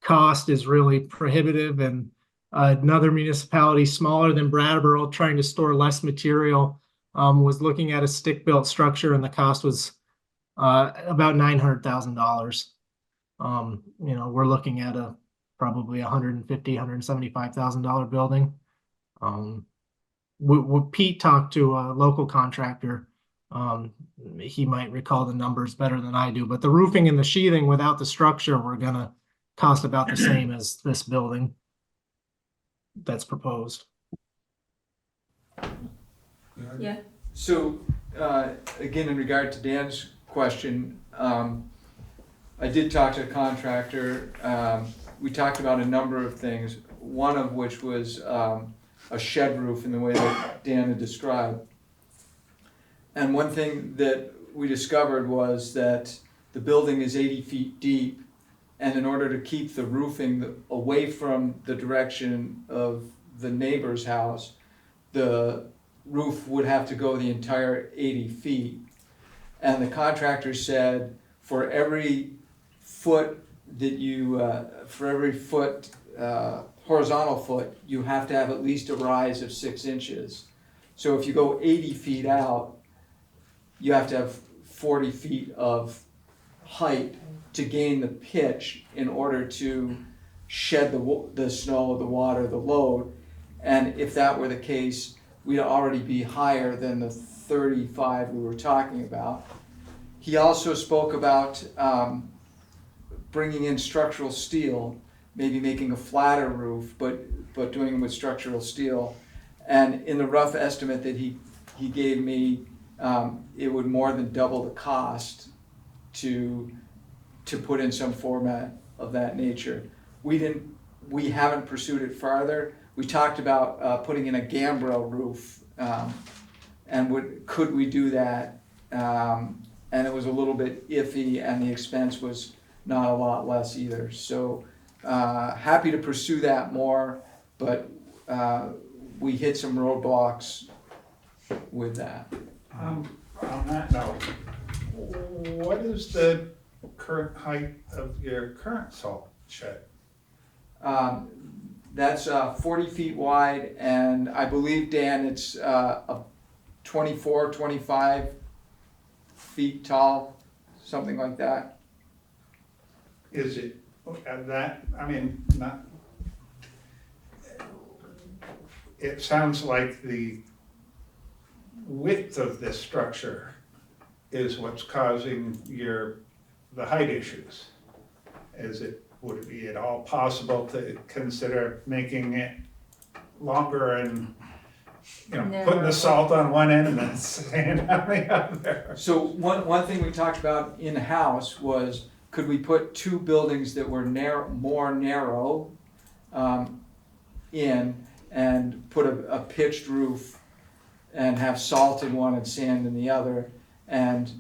cost is really prohibitive. And another municipality smaller than Brattleboro, trying to store less material, was looking at a stick-built structure, and the cost was about $900,000. We're looking at probably $175,000 building. Pete talked to a local contractor. He might recall the numbers better than I do, but the roofing and the sheathing without the structure were gonna cost about the same as this building that's proposed. Yeah. So, again, in regard to Dan's question, I did talk to a contractor. We talked about a number of things, one of which was a shed roof in the way that Dan had described. And one thing that we discovered was that the building is 80 feet deep, and in order to keep the roofing away from the direction of the neighbor's house, the roof would have to go the entire 80 feet. And the contractor said, for every foot horizontal foot, you have to have at least a rise of 6 inches. So if you go 80 feet out, you have to have 40 feet of height to gain the pitch in order to shed the snow, the water, the load. And if that were the case, we'd already be higher than the 35 we were talking about. He also spoke about bringing in structural steel, maybe making a flatter roof, but doing it with structural steel. And in the rough estimate that he gave me, it would more than double the cost to put in some format of that nature. We haven't pursued it farther. We talked about putting in a gambrel roof, and could we do that? And it was a little bit iffy, and the expense was not a lot less either. So happy to pursue that more, but we hit some roadblocks with that. On that note, what is the current height of your current salt shed? That's 40 feet wide, and I believe, Dan, it's 24, 25 feet tall, something like that. Is it that, not, it sounds like the width of this structure is what's causing the height issues. Would it be at all possible to consider making it longer and, putting the salt on one end and then sand on the other? So one thing we talked about in-house was, could we put 2 buildings that were more narrow in and put a pitched roof and have salt in one and sand in the other. And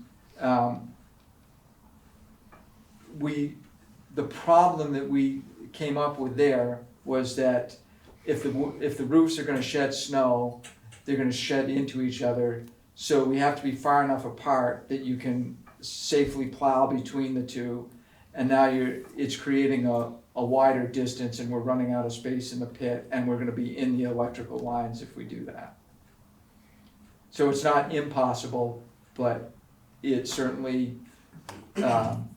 the problem that we came up with there was that if the roofs are gonna shed snow, they're gonna shed into each other. So we have to be far enough apart that you can safely plow between the two. And now it's creating a wider distance, and we're running out of space in the pit, and we're gonna be in the electrical lines if we do that. So it's not impossible, but it certainly, it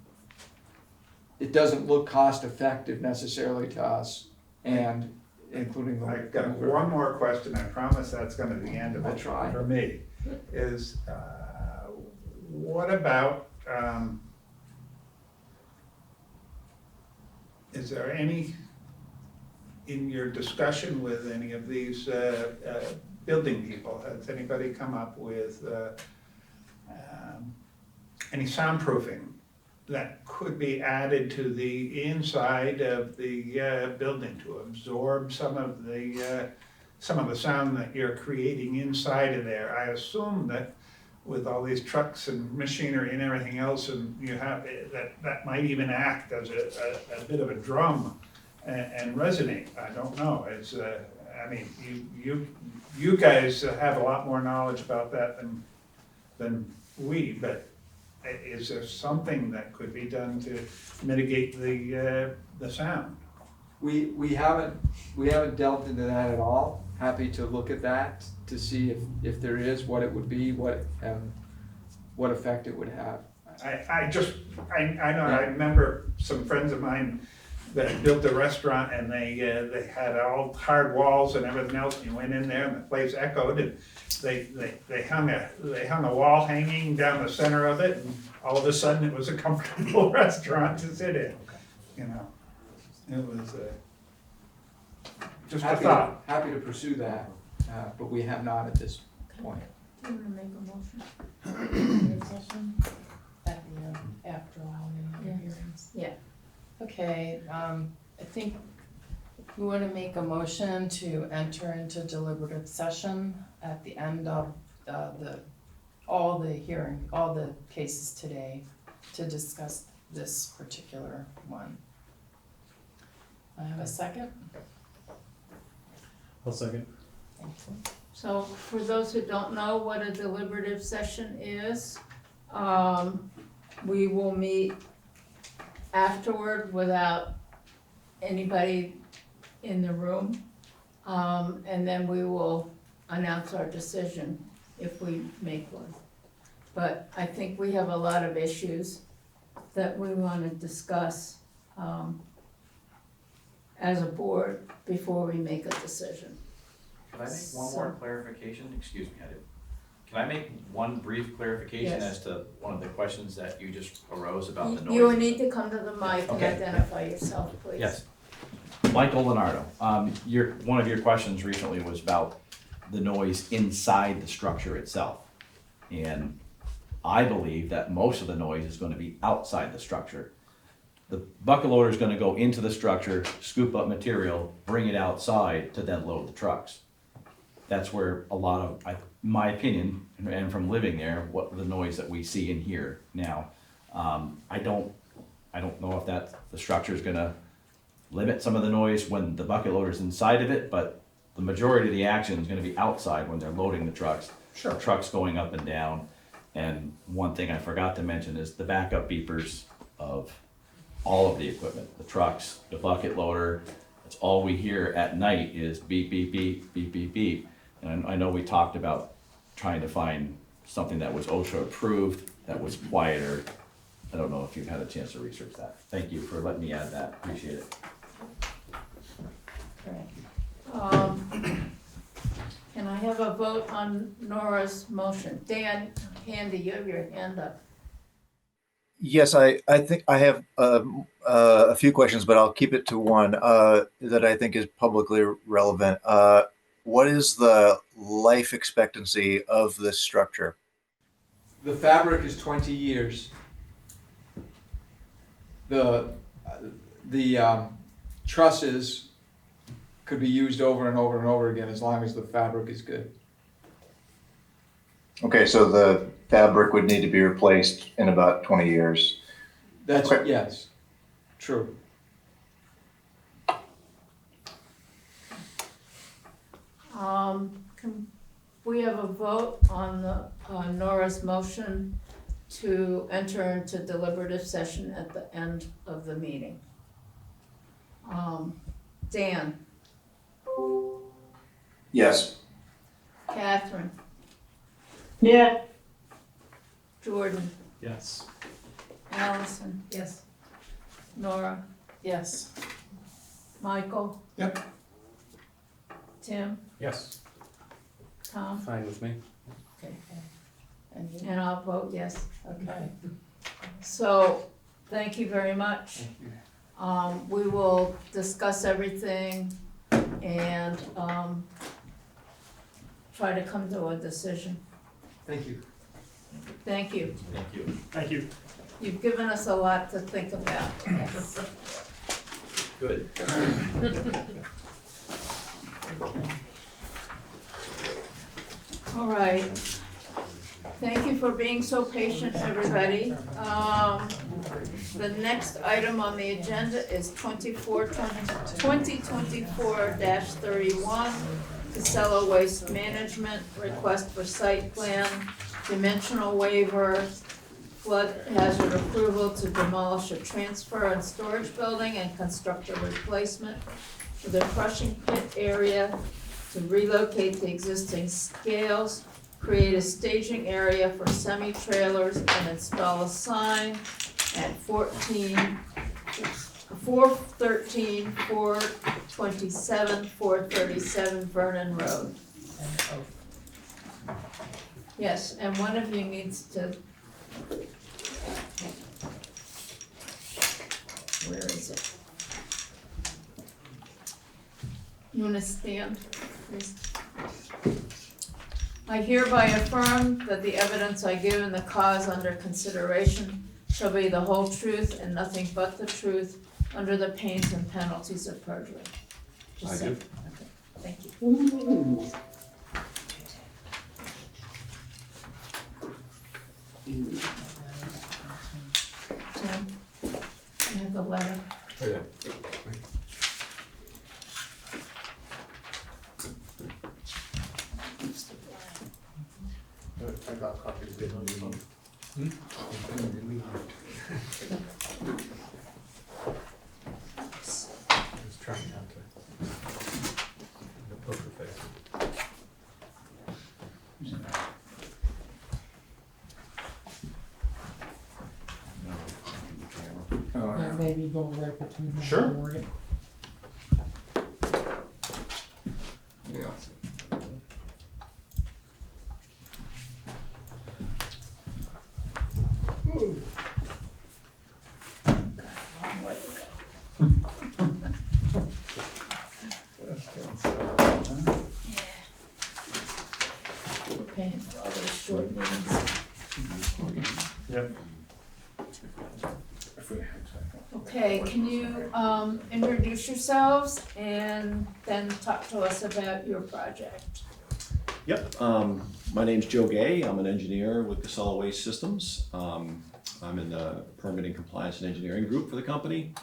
doesn't look cost effective necessarily to us, and including the. I've got one more question, I promise that's gonna be the end of I'll it try. for me, is, what about, is there any, in your discussion with any of these building people, has anybody come up with any soundproofing that could be added to the inside of the building to absorb some of the sound that you're creating inside of there? I assume that with all these trucks and machinery and everything else, and you have that might even act as a bit of a drum and resonate. I don't know. It's I mean, you guys have a lot more knowledge about that than we, but is there something that could be done to mitigate the sound? We haven't delved into that at all. Happy to look at that to see if there is, what it would be, what effect it would have. I know, I remember some friends of mine that built a restaurant, and they had all hard walls and everything else, and you went in there and the place echoed, and they hung a wall hanging down the center of it, and all of a sudden it was a comfortable restaurant to sit in, you know. It was just a thought. Happy to pursue that, but we have not at this point. Do you want to make a motion? Session at the, after all the Yeah. hearings. Yeah. Okay, I think we want to make a motion to enter into deliberative session at the end of all the cases today to discuss this particular one. I have a second? I'll second. Thank you. So for those who don't know what a deliberative session is, we will meet afterward without anybody in the room. And then we will announce our decision if we make one. But I think we have a lot of issues that we want to discuss as a board before we make a decision. Can I make one more clarification? Excuse me, can I make one brief clarification Yes. as to one of the questions that you just arose about the noise? You will need to come to the mic and Okay. identify yourself, please. Yes. Michael Leonardo, one of your questions recently was about the noise inside the structure itself. And I believe that most of the noise is going to be outside the structure. The bucket loader is going to go into the structure, scoop up material, bring it outside to then load the trucks. That's where a lot of, my opinion, and from living there, what the noise that we see and hear now. I don't know if the structure is going to limit some of the noise when the bucket loader is inside of it, but the majority of the action is going to be outside when they're loading the trucks. Sure. Trucks going up and down. And one thing I forgot to mention is the backup beepers of all of the equipment, the trucks, the bucket loader. That's all we hear at night is beep, beep, beep, beep, beep, beep. And I know we talked about trying to find something that was OSHA approved, that was quieter. I don't know if you've had a chance to research that. Thank you for letting me add that, appreciate it. Can I have a vote on Nora's motion? Dan Handy, you have your hand up. Yes, I think I have a few questions, but I'll keep it to one that I think is publicly relevant. What is the life expectancy of this structure? The fabric is 20 years. The trusses could be used over and over and over again as long as the fabric is good. Okay, so the fabric would need to be replaced in about 20 years. That's, Okay. yes, true. Can we have a vote on the, Nora's motion to enter into deliberative session at the end of the meeting? Dan, Yes. Catherine, Yeah. Jordan, Yes. Allison, Yes. Nora, Yes. Michael? Yep. Tim, Yes. Tom, Fine with me. okay, And you? and I'll vote yes. Okay. So, thank you very much. We will discuss everything and, try to come to a decision. Thank you. Thank you. Thank you. Thank you. You've given us a lot to think about. Good. All right. Thank you for being so patient, everybody. The next item on the agenda is 2024-31, Casella Waste Management, request for site plan, dimensional waiver, flood hazard approval to demolish a transfer and storage building and construct a replacement for the crushing pit area, to relocate the existing scales, create a staging area for semi-trailers, and install a sign at 413, 427, 437 Vernon Road. Yes, and one of you needs to. Where is it? You wanna stand, please? I hereby affirm that the evidence I give in the cause under consideration shall be the whole truth and nothing but the truth, under the pains and penalties of perjury. Just I say- do. Okay, thank you. Tim, you have the letter. Oh, yeah. I got copies of it on the phone. I was trying not to. The poker face. Yeah, maybe go right between them. Sure. Morgan. Yeah. We're paying for all those short meetings. Yep. Okay, can you, introduce yourselves and then talk to us about your project? Yep, my name's Joe Gay, I'm an engineer with Casella Waste Systems. I'm in the permitting compliance and engineering group for the company.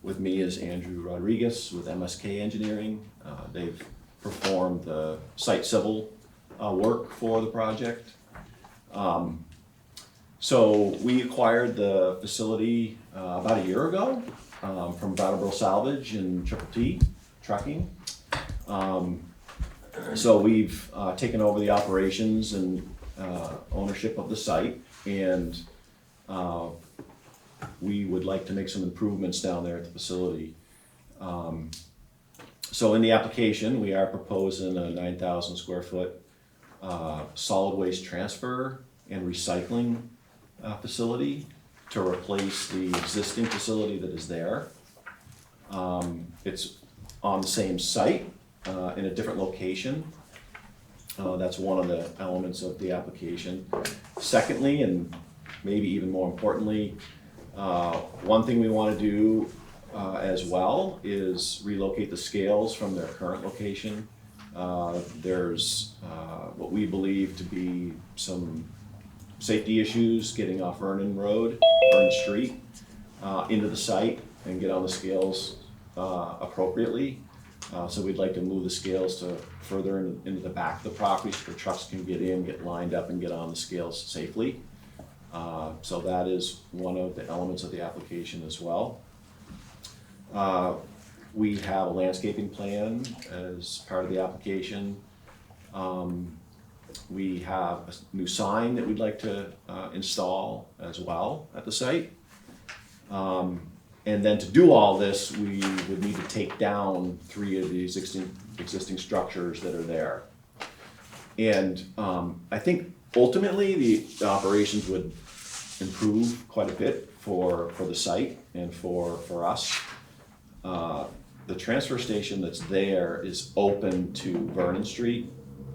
With me is Andrew Rodriguez with MSK Engineering. They've performed the site civil work for the project. So we acquired the facility about a year ago from Brattleboro Salvage and Triple T Trucking. So we've taken over the operations and ownership of the site, and we would like to make some improvements down there at the facility. So in the application, we are proposing a 9,000 square foot solid waste transfer and recycling facility to replace the existing facility that is there. It's on the same site in a different location. That's one of the elements of the application. Secondly, and maybe even more importantly, one thing we want to do as well is relocate the scales from their current location. There's what we believe to be some safety issues getting off Vernon Street into the site and get on the scales appropriately. So we'd like to move the scales to further into the back of the property so the trucks can get in, get lined up, and get on the scales safely. So that is one of the elements of the application as well. We have a landscaping plan as part of the application. We have a new sign that we'd like to install as well at the site. And then to do all this, we would need to take down 3 of the existing structures that are there. And I think ultimately the operations would improve quite a bit for the site and for us. The transfer station that's there is open to Vernon Street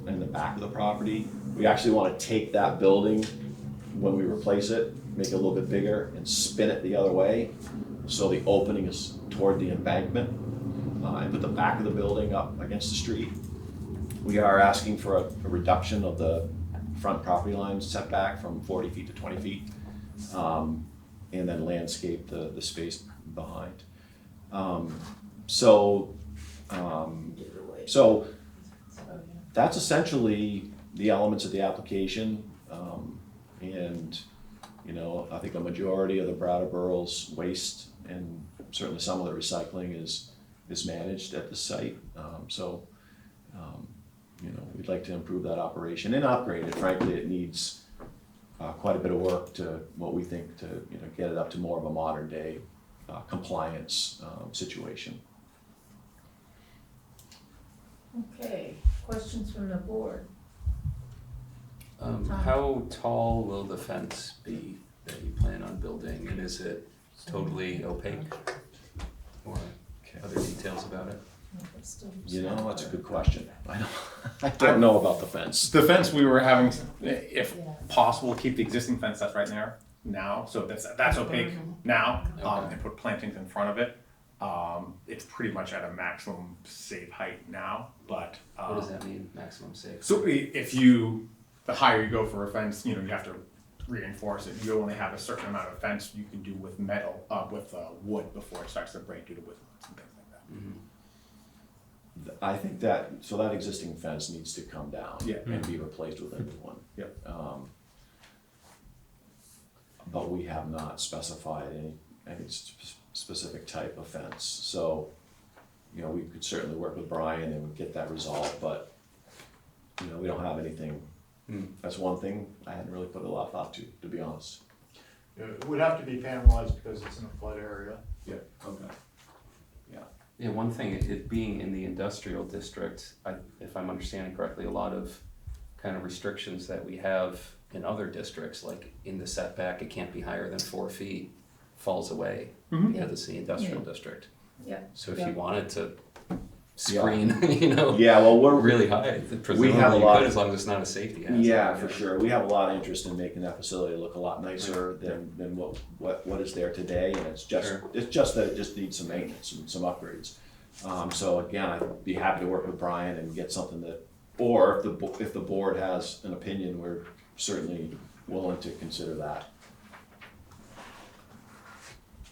in the back of the property. We actually want to take that building when we replace it, make it a little bit bigger and spin it the other way. So the opening is toward the embankment and put the back of the building up against the street. We are asking for a reduction of the front property line setback from 40 feet to 20 feet and then landscape the space behind. So that's essentially the elements of the application. And you know, I think a majority of the Brattleboro's waste and certainly some of the recycling is managed at the site. You know, we'd like to improve that operation and upgrade it. Frankly, it needs quite a bit of work to what we think to get it up to more of a modern day compliance situation. Okay, questions from the board? How tall will the fence be that you plan on building, and is it totally opaque? Or other details about it? You know, that's a good question. I don't know about the fence. The fence we were having, if possible, keep the existing fence that's right there now, so that's opaque now, and put plantings in front of it. It's pretty much at a maximum safe height now, but. What does that mean, maximum safe? So the higher you go for a fence, you have to reinforce it. You only have a certain amount of fence you can do with metal, with wood before it starts to break due to wood and things like that. Mm-hmm. I think that existing fence needs to come down and be replaced with a new one. Yep. But we have not specified any specific type of fence. So, you know, we could certainly work with Brian and get that resolved, but you know, we don't have anything. That's one thing I hadn't really put a lot of thought to be honest. It would have to be panelized because it's in a flood area. Yeah. Okay. Yeah, one thing, it being in the industrial district, if I'm understanding correctly, a lot of kind of restrictions that we have in other districts, like in the setback, it can't be higher than 4 feet, falls away because it's the industrial district. Yeah. So if you wanted to screen, we're really high, presumably we have a you lot could, as long as it's not a safety hazard. Yeah, for sure. We have a lot of interest in making that facility look a lot nicer than what is there today, and it's just that it just needs some maintenance and some upgrades. So again, I'd be happy to work with Brian and get something that, or if the board has an opinion, we're certainly willing to consider that.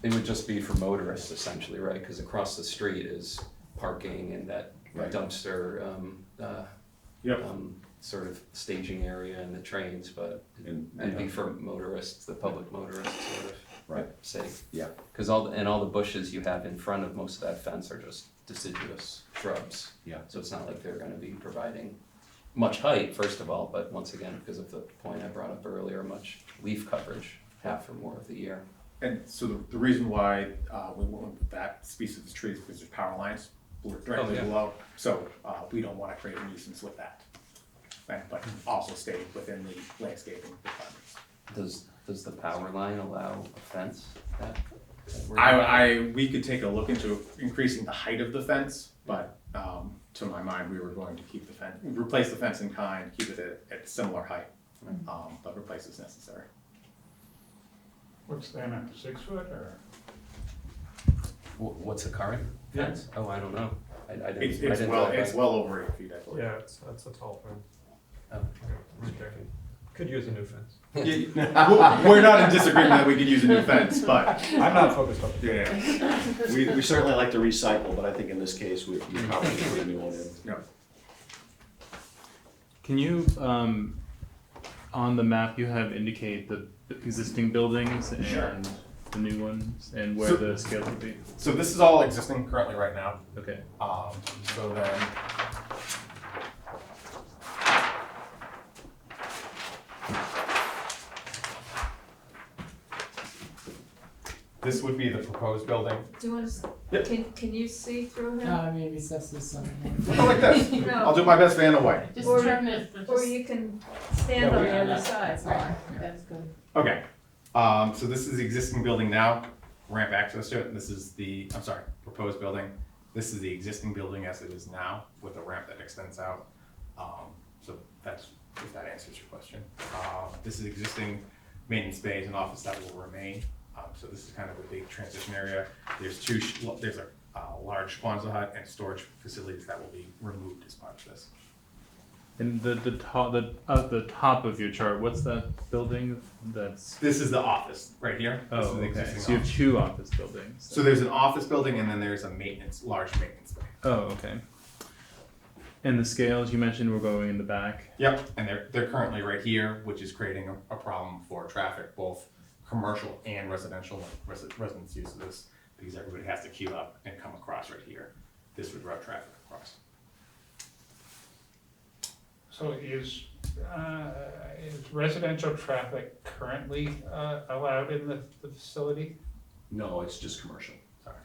It would just be for motorists essentially, right? Because across the street is parking and that dumpster sort of staging area and the trains, but it'd be for motorists, the public motorists sort of safe. Yeah. Because all the bushes you have in front of most of that fence are just deciduous shrubs. Yeah. So it's not like they're going to be providing much height, first of all, but once again, because of the point I brought up earlier, much leaf coverage, half or more of the year. And so the reason why we went with that species of trees is because there's power lines directly below, so we don't want to create a nuisance with that. But also stay within the landscaping requirements. Does the power line allow a fence? We could take a look into increasing the height of the fence, but to my mind, we were going to keep the fence, replace the fence in kind, keep it at a similar height, but replace as necessary. What's that, 6 foot or? What's the current Yeah. fence? Oh, I don't know. I didn't. It's, I it's didn't well, drive it's by. well over 8 feet, I believe. Yeah, that's a tall fence. Oh, Right there. Could use a new fence. We're not in disagreement that we could use a new fence, but. I'm not focused on it. Yeah. We certainly like to recycle, but I think in this case, we probably should put a new one in. Yeah. Can you, on the map, you have indicate the existing buildings and Sure. the new ones and where So- the scale would be? So this is all existing currently right now. Okay. So then. This would be the proposed building. Do you want to, Yep. can you see through him? Maybe that's this one. Go like this. No. I'll do my best fan away. Just Or- turn it. Or you can stand on the other side. That's good. Okay, so this is the existing building now, ramp access to it, and this is the, I'm sorry, proposed building. This is the existing building as it is now, with a ramp that extends out. So that's, if that answers your question. This is existing maintenance bays and office that will remain. So this is kind of a big transition area. There's there's a large Kwanzaa hut and storage facilities that will be removed as part of this. And the top of your chart, what's that building that's? This is the office right here. This Oh, is the okay, existing so you have office. two office buildings. So there's an office building and then there's a large maintenance bay. Oh, okay. And the scales you mentioned were going in the back? Yep, and they're currently right here, which is creating a problem for traffic, both commercial and residential. Residents use this because everybody has to queue up and come across right here. This would route traffic across. So is residential traffic currently allowed in the facility? No, it's just commercial.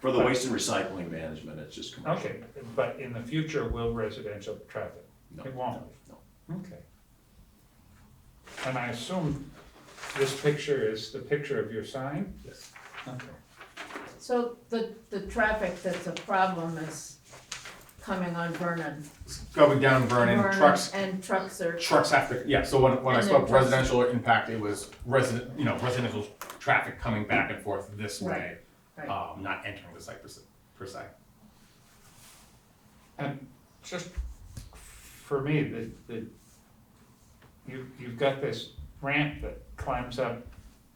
For the waste and recycling management, it's just commercial. Okay, but in the future, will residential traffic? No, It won't? no. Okay. And I assume this picture is the picture of your sign? Yes. Okay. So the traffic that's a problem is coming on Vernon. Going down Vernon, trucks. And trucks are. Trucks have to, yeah, so when I And spoke then trucks- residential impact, it was residential traffic coming back and forth this way, Right. not entering the site per se. And just for me, you've got this ramp that climbs up,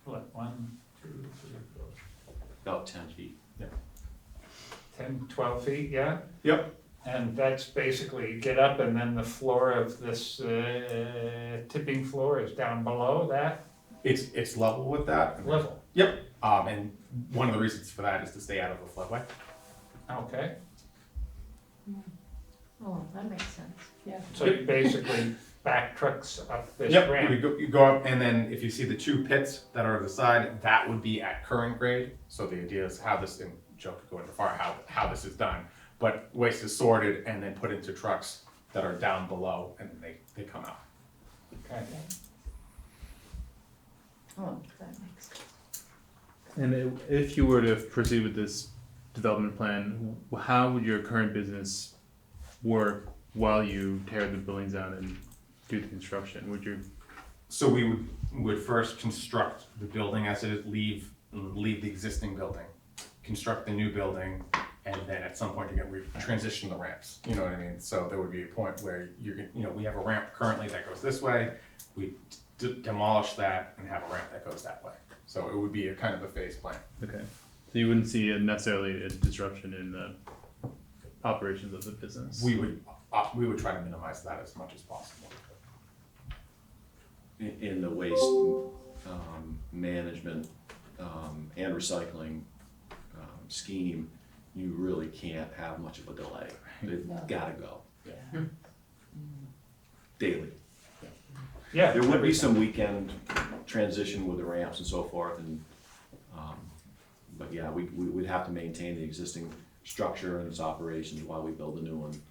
what, 1, 2, 3, 4, About 10 feet. 10, 12 feet, yeah? Yep. And that's basically, you get up and then the floor of this tipping floor is down below that? It's level with that. Level? Yep, and one of the reasons for that is to stay out of the floodway. Okay, Oh, that makes sense. Yeah. so you basically back trucks up this Yep, ramp? you go up, and then if you see the two pits that are to the side, that would be at current grade. So the idea is how this, and Joe could go into far, how this is done. But waste is sorted and then put into trucks that are down below, and then they come out. Okay. Oh, that makes sense. And if you were to proceed with this development plan, how would your current business work while you tear the buildings down and do the construction? Would you? So we would first construct the building as it is, leave the existing building, construct the new building, and then at some point we transition the ramps. You know what I mean? So there would be a point where we have a ramp currently that goes this way. We demolish that and have a ramp that goes that way. So it would be a kind of a phase plan. Okay. So you wouldn't see necessarily a disruption in the operations of the business? We would try to minimize that as much as possible. In the waste management and recycling scheme, you really can't have much of a delay. They've gotta go. Daily. Yeah. There would be some weekend transition with the ramps and so forth, and but yeah, we'd have to maintain the existing structure and its operations while we build a new one,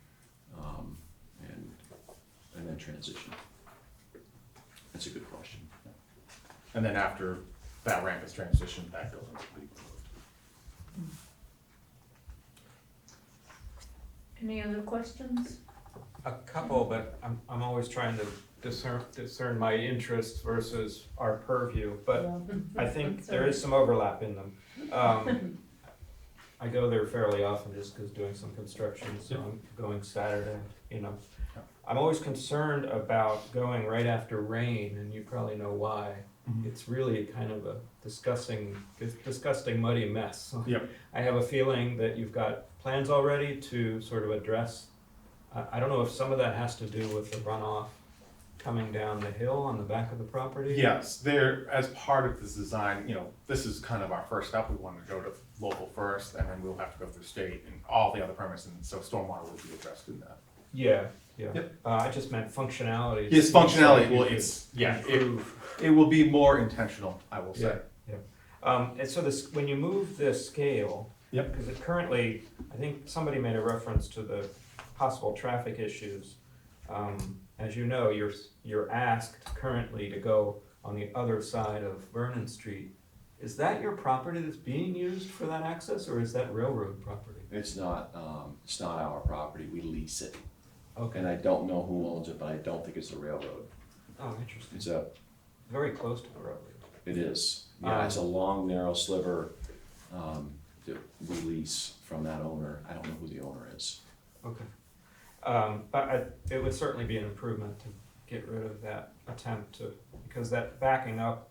and then transition. That's a good question. And then after that ramp is transitioned, that building will be closed. Any other questions? A couple, but I'm always trying to discern my interests versus our purview, but I think there is some overlap in them. I go there fairly often just because doing some construction, so I'm going Saturday, you know. I'm always concerned about going right after rain, and you probably know why. It's really kind of a disgusting muddy mess. Yep. I have a feeling that you've got plans already to sort of address, I don't know if some of that has to do with the runoff coming down the hill on the back of the property? Yes, there, as part of this design, you know, this is kind of our first step. We want to go to local first, and then we'll have to go through state and all the other permits, and so stormwater will be addressed in that. Yeah, yeah. Yep. I just meant functionality. Yes, functionality, well, You it's, could yeah, improve. it will be more intentional, I will say. Yeah. And so this, when you move the scale, Yep. because it currently, I think somebody made a reference to the possible traffic issues. As you know, you're asked currently to go on the other side of Vernon Street. Is that your property that's being used for that access, or is that railroad property? It's not our property, we lease it. Okay. And I don't know who owns it, but I don't think it's the railroad. Oh, interesting. It's a, Very close to the railroad. it is, yeah, it's a long, narrow sliver, that we lease from that owner. I don't know who the owner is. Okay. But it would certainly be an improvement to get rid of that attempt to, because that backing up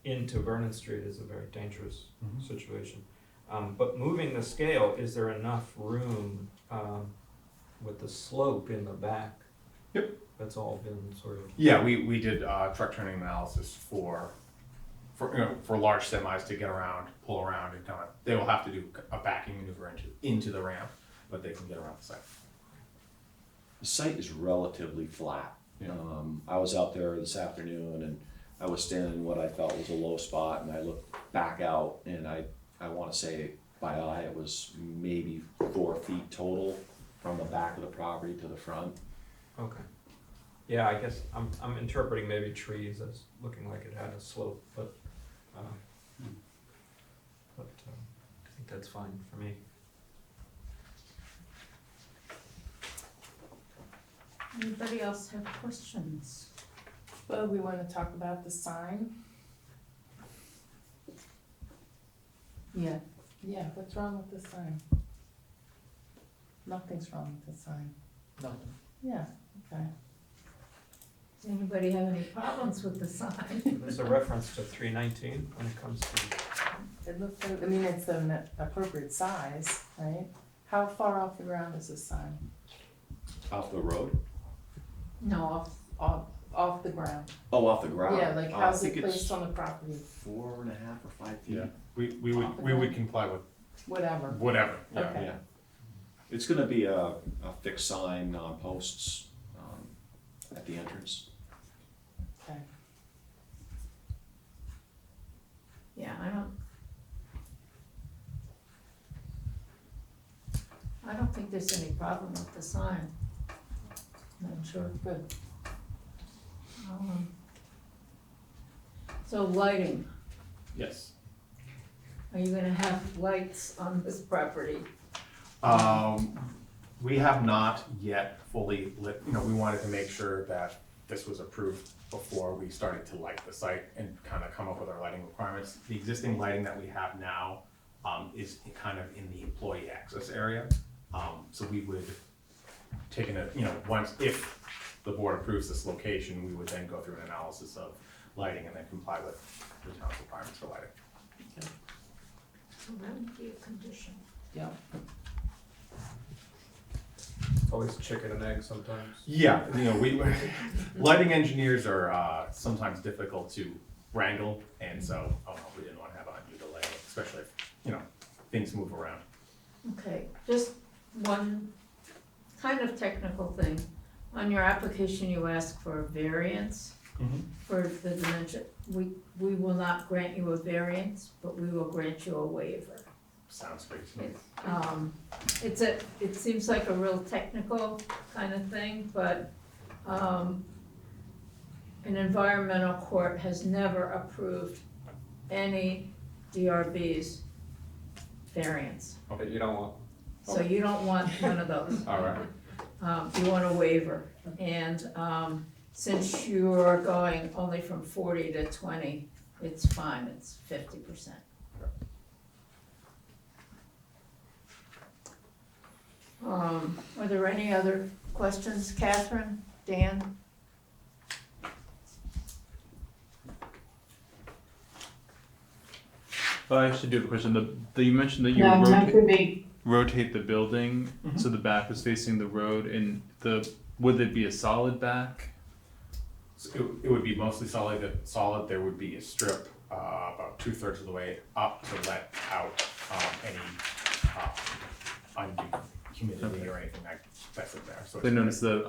into Vernon Street is a very dangerous situation. But moving the scale, is there enough room with the slope in the back? Yep. That's all been sort of. Yeah, we did truck turning analysis for large semis to get around, pull around, and kind of, they will have to do a backing maneuver into the ramp, but they can get around the site. The site is relatively flat. Yeah. I was out there this afternoon, and I was standing in what I felt was a low spot, and I looked back out, and I want to say by eye it was maybe 4 feet total from the back of the property to the front. Okay. Yeah, I guess I'm interpreting maybe trees as looking like it had a slope, but I think that's fine for me. Anybody else have questions? Well, we want to talk about the sign. Yeah. Yeah, what's wrong with the sign? Nothing's wrong with the sign. Nothing. Yeah, okay. Does anybody have any problems with the sign? There's a reference to 319 when it comes to. It looks, I mean, it's an appropriate size, right? How far off the ground is this sign? Off the road? No, Off the ground. Oh, off the ground. Yeah, like I how's it think it's placed on the property? 4.5 or 5 feet. Yeah, we would comply with Whatever. whatever, yeah. Okay. Yeah. It's gonna be a fixed sign on posts, at the entrance. Okay. yeah, I don't think there's any problem with the sign. I'm sure. Good. So lighting, Yes. are you gonna have lights on this property? We have not yet fully lit, you know, we wanted to make sure that this was approved before we started to light the site and kind of come up with our lighting requirements. The existing lighting that we have now, is kind of in the employee access area. So we would take once, if the board approves this location, we would then go through an analysis of lighting and then comply with the town's requirements for lighting. So that would be a condition. Yeah. Always chicken and egg sometimes. Yeah, lighting engineers are sometimes difficult to wrangle, and so we didn't want to have undue delay, especially if things move around. Okay, just one kind of technical thing. On your application, you ask for a variance for the dimension. We will not grant you a variance, but we will grant you a waiver. Sounds great to me. It seems like a real technical kind of thing, but an environmental court has never approved any DRB's variance. Okay, you don't want. So you don't want one of those. All right. You want a waiver, and since you're going only from 40 to 20, it's fine, it's 50%. Are there any other questions, Catherine, Dan? I actually do have a question. You mentioned that you No, would not for me. rotate the building so the back was facing the road, and would it be a solid back? So it would be mostly solid. There would be a strip about 2/3 of the way up to let out any undue humidity or anything that's in there. So I noticed the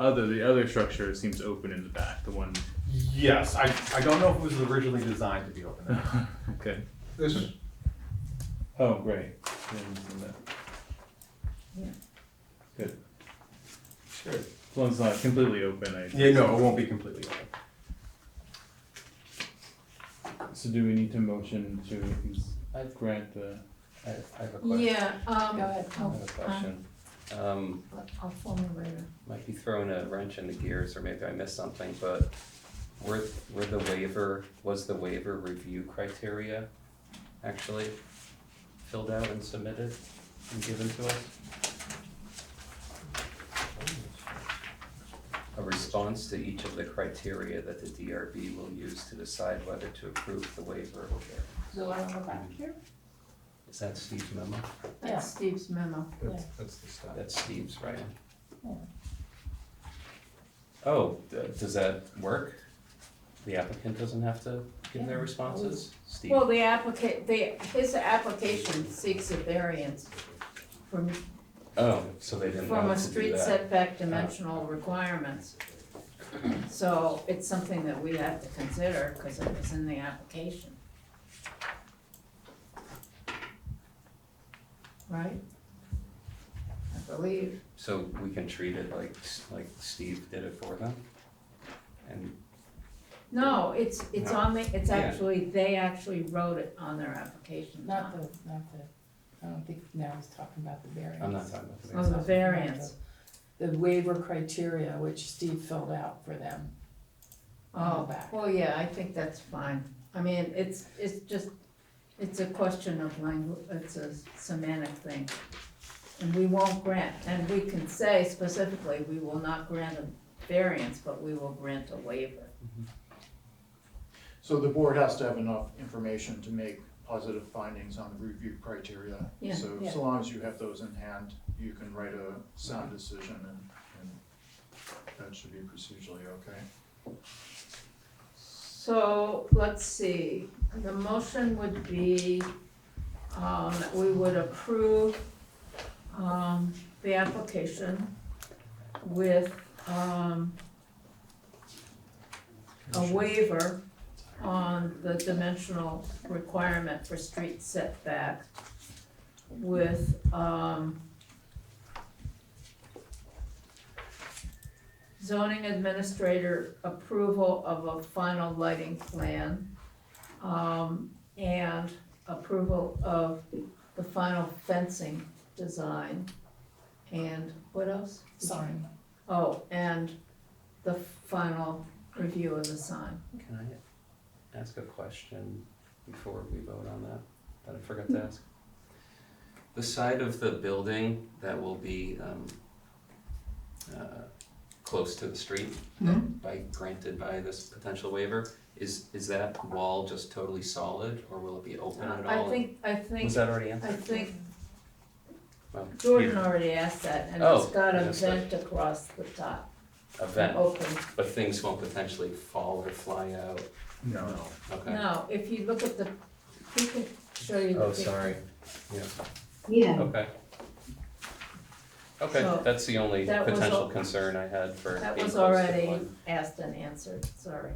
other structure seems open in the back. The one. yes, I don't know if it was originally designed to be open. Okay. This, Oh, great. Yeah. Good. Sure. As long as it's not completely open. Yeah, no, it won't be completely open. So do we need to motion to grant the? I have a question. Yeah, Go ahead. I have a question. I'll formulate it. Might be throwing a wrench in the gears, or maybe I missed something, but was the waiver review criteria actually filled out and submitted and given to us? A response to each of the criteria that the DRB will use to decide whether to approve the waiver or variance. Do I want to go back here? Is that Steve's memo? Yeah. That's Steve's memo. That's the stuff. That's Steve's, right? Yeah. Oh, does that work? The applicant doesn't have to give their responses? Steve? Well, his application seeks a variance from Oh, so they didn't from know a to do street that. setback dimensional requirements. So it's something that we have to consider, because it was in the application. Right? I believe. So we can treat it like Steve did it for them? And, No, it's No. on it's Yeah. actually, they actually wrote it on their application. Not the, I don't think now he's talking about the variance. I'm not talking about the Oh, the variance. The waiver criteria, which Steve filled out for them. Oh, back. well, yeah, I think that's fine. I mean, it's just, it's a question of language, it's a semantic thing. And we won't grant, and we can say specifically, we will not grant a variance, but we will grant a waiver. So the board has to have enough information to make positive findings on the review criteria. Yeah. So, Yeah. so long as you have those in hand, you can write a sound decision and that should be procedurally okay. So, let's see, the motion would be, that we would approve, the application with, a waiver on the dimensional requirement for street setback with, zoning administrator approval of a final lighting plan, and approval of the final fencing design, and what else? Sign. Oh, and the final review of the sign. can I ask a question before we vote on that I forgot to ask? The side of the building that will be close to the street, granted by this potential waiver, is that wall just totally solid, or will it be open at all? I think, Was that already answered? I think Well, Jordan here, already asked that, and Oh, it's got a that's good. vent across the top, a vent, open. but things won't potentially fall or fly out? No. Okay. Now, if you look at the, he can show you the Oh, picture. sorry, yeah, Yeah. okay. Okay, So, that's the only that was potential al- concern I had for That being was close to already one. asked and answered, sorry.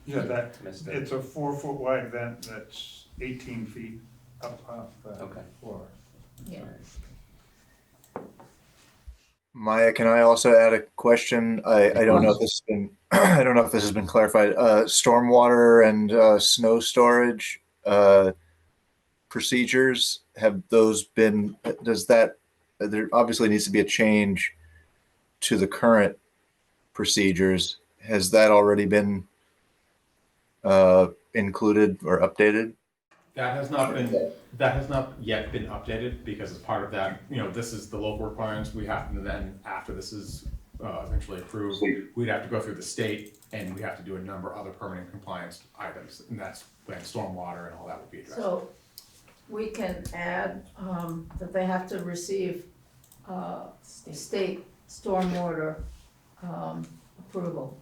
yeah, that, Missed it. it's a 4-foot wide vent that's 18 feet up off the Okay. floor. Yeah. Maya, can I also add a question? I don't know if this has been, I don't know if this has been clarified. Stormwater and snow storage procedures, have those been, there obviously needs to be a change to the current procedures. Has that already been included or updated? That has not yet been updated because as part of that, this is the local requirements we have, and then after this is eventually approved, we'd have to go through the state and we have to do a number of other permanent compliance items, and that's when stormwater and all that would be addressed. So we can add, that they have to receive, state stormwater, approval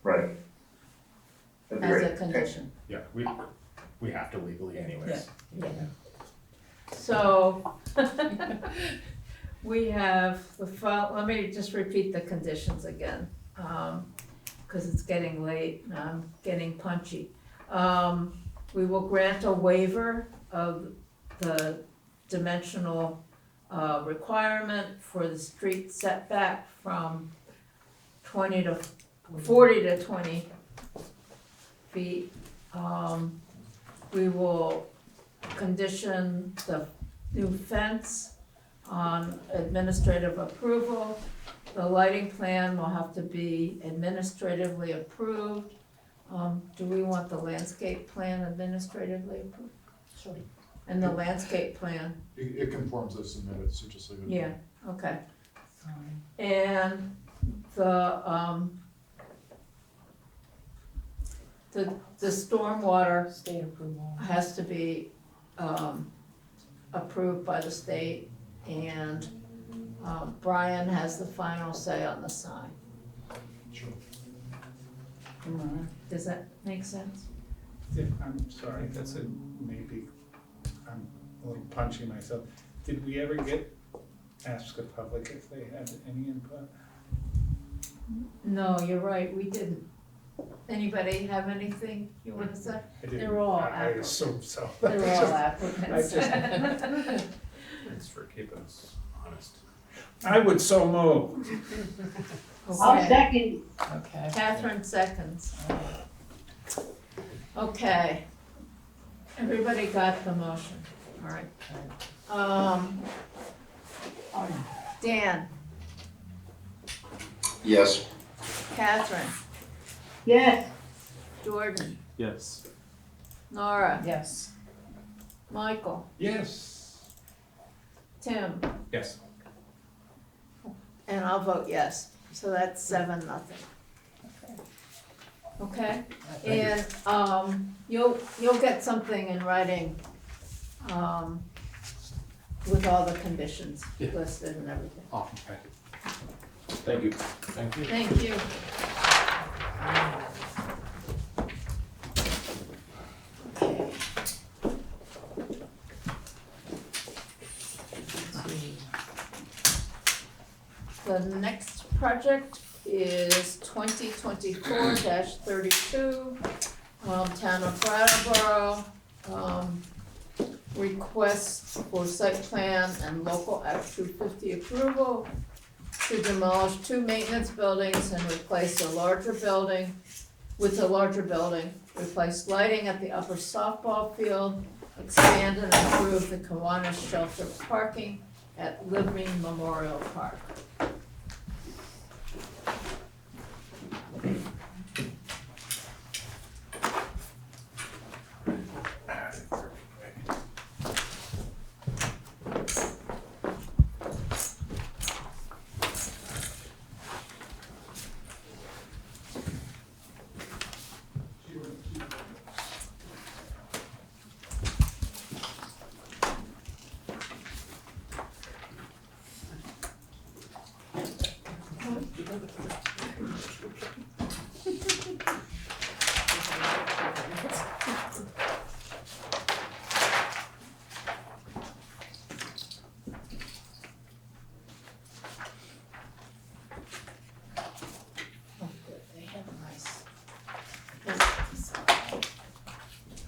Right. as a condition. Yeah, we have to legally anyways. Yeah. So, we have let me just repeat the conditions again, cause it's getting late and I'm getting punchy. We will grant a waiver of the dimensional, requirement for the street setback from 40 to 20 feet. We will condition the new fence on administrative approval. The lighting plan will have to be administratively approved. Do we want the landscape plan administratively approved? Sure. And the landscape plan, It conforms as submitted, so just leave it. yeah, okay. And the stormwater State approval. has to be, approved by the state, and, Brian has the final say on the sign. Sure. Does that make sense? Yeah, I'm sorry, maybe, I'm a little punchy myself. Did we ever ask the public if they had any input? No, you're right, we didn't. Anybody have anything you wanna say? I didn't. They're all I applicants. assume so. They're all applicants. Thanks for keeping us honest. I would so move. I'll Okay. second. Okay. Catherine seconds. Okay. Everybody got the motion, all right. Dan, Yes. Catherine, Yes. Jordan, Yes. Nora, Yes. Michael, Yes. Tim, Yes. and I'll vote yes. So that's 7-0. Okay? And, you'll get something in writing, with all the conditions Yeah. listed and everything. Awesome, Thank you. Thank you. Thank you. Okay. The next project is 2024-32, Town of Brattleboro. Request for site plan and local Act 250 approval to demolish 2 maintenance buildings and replace a larger building with a larger building, replace lighting at the upper softball field, expand and improve the Kiwanis shelter parking at Living Memorial Park.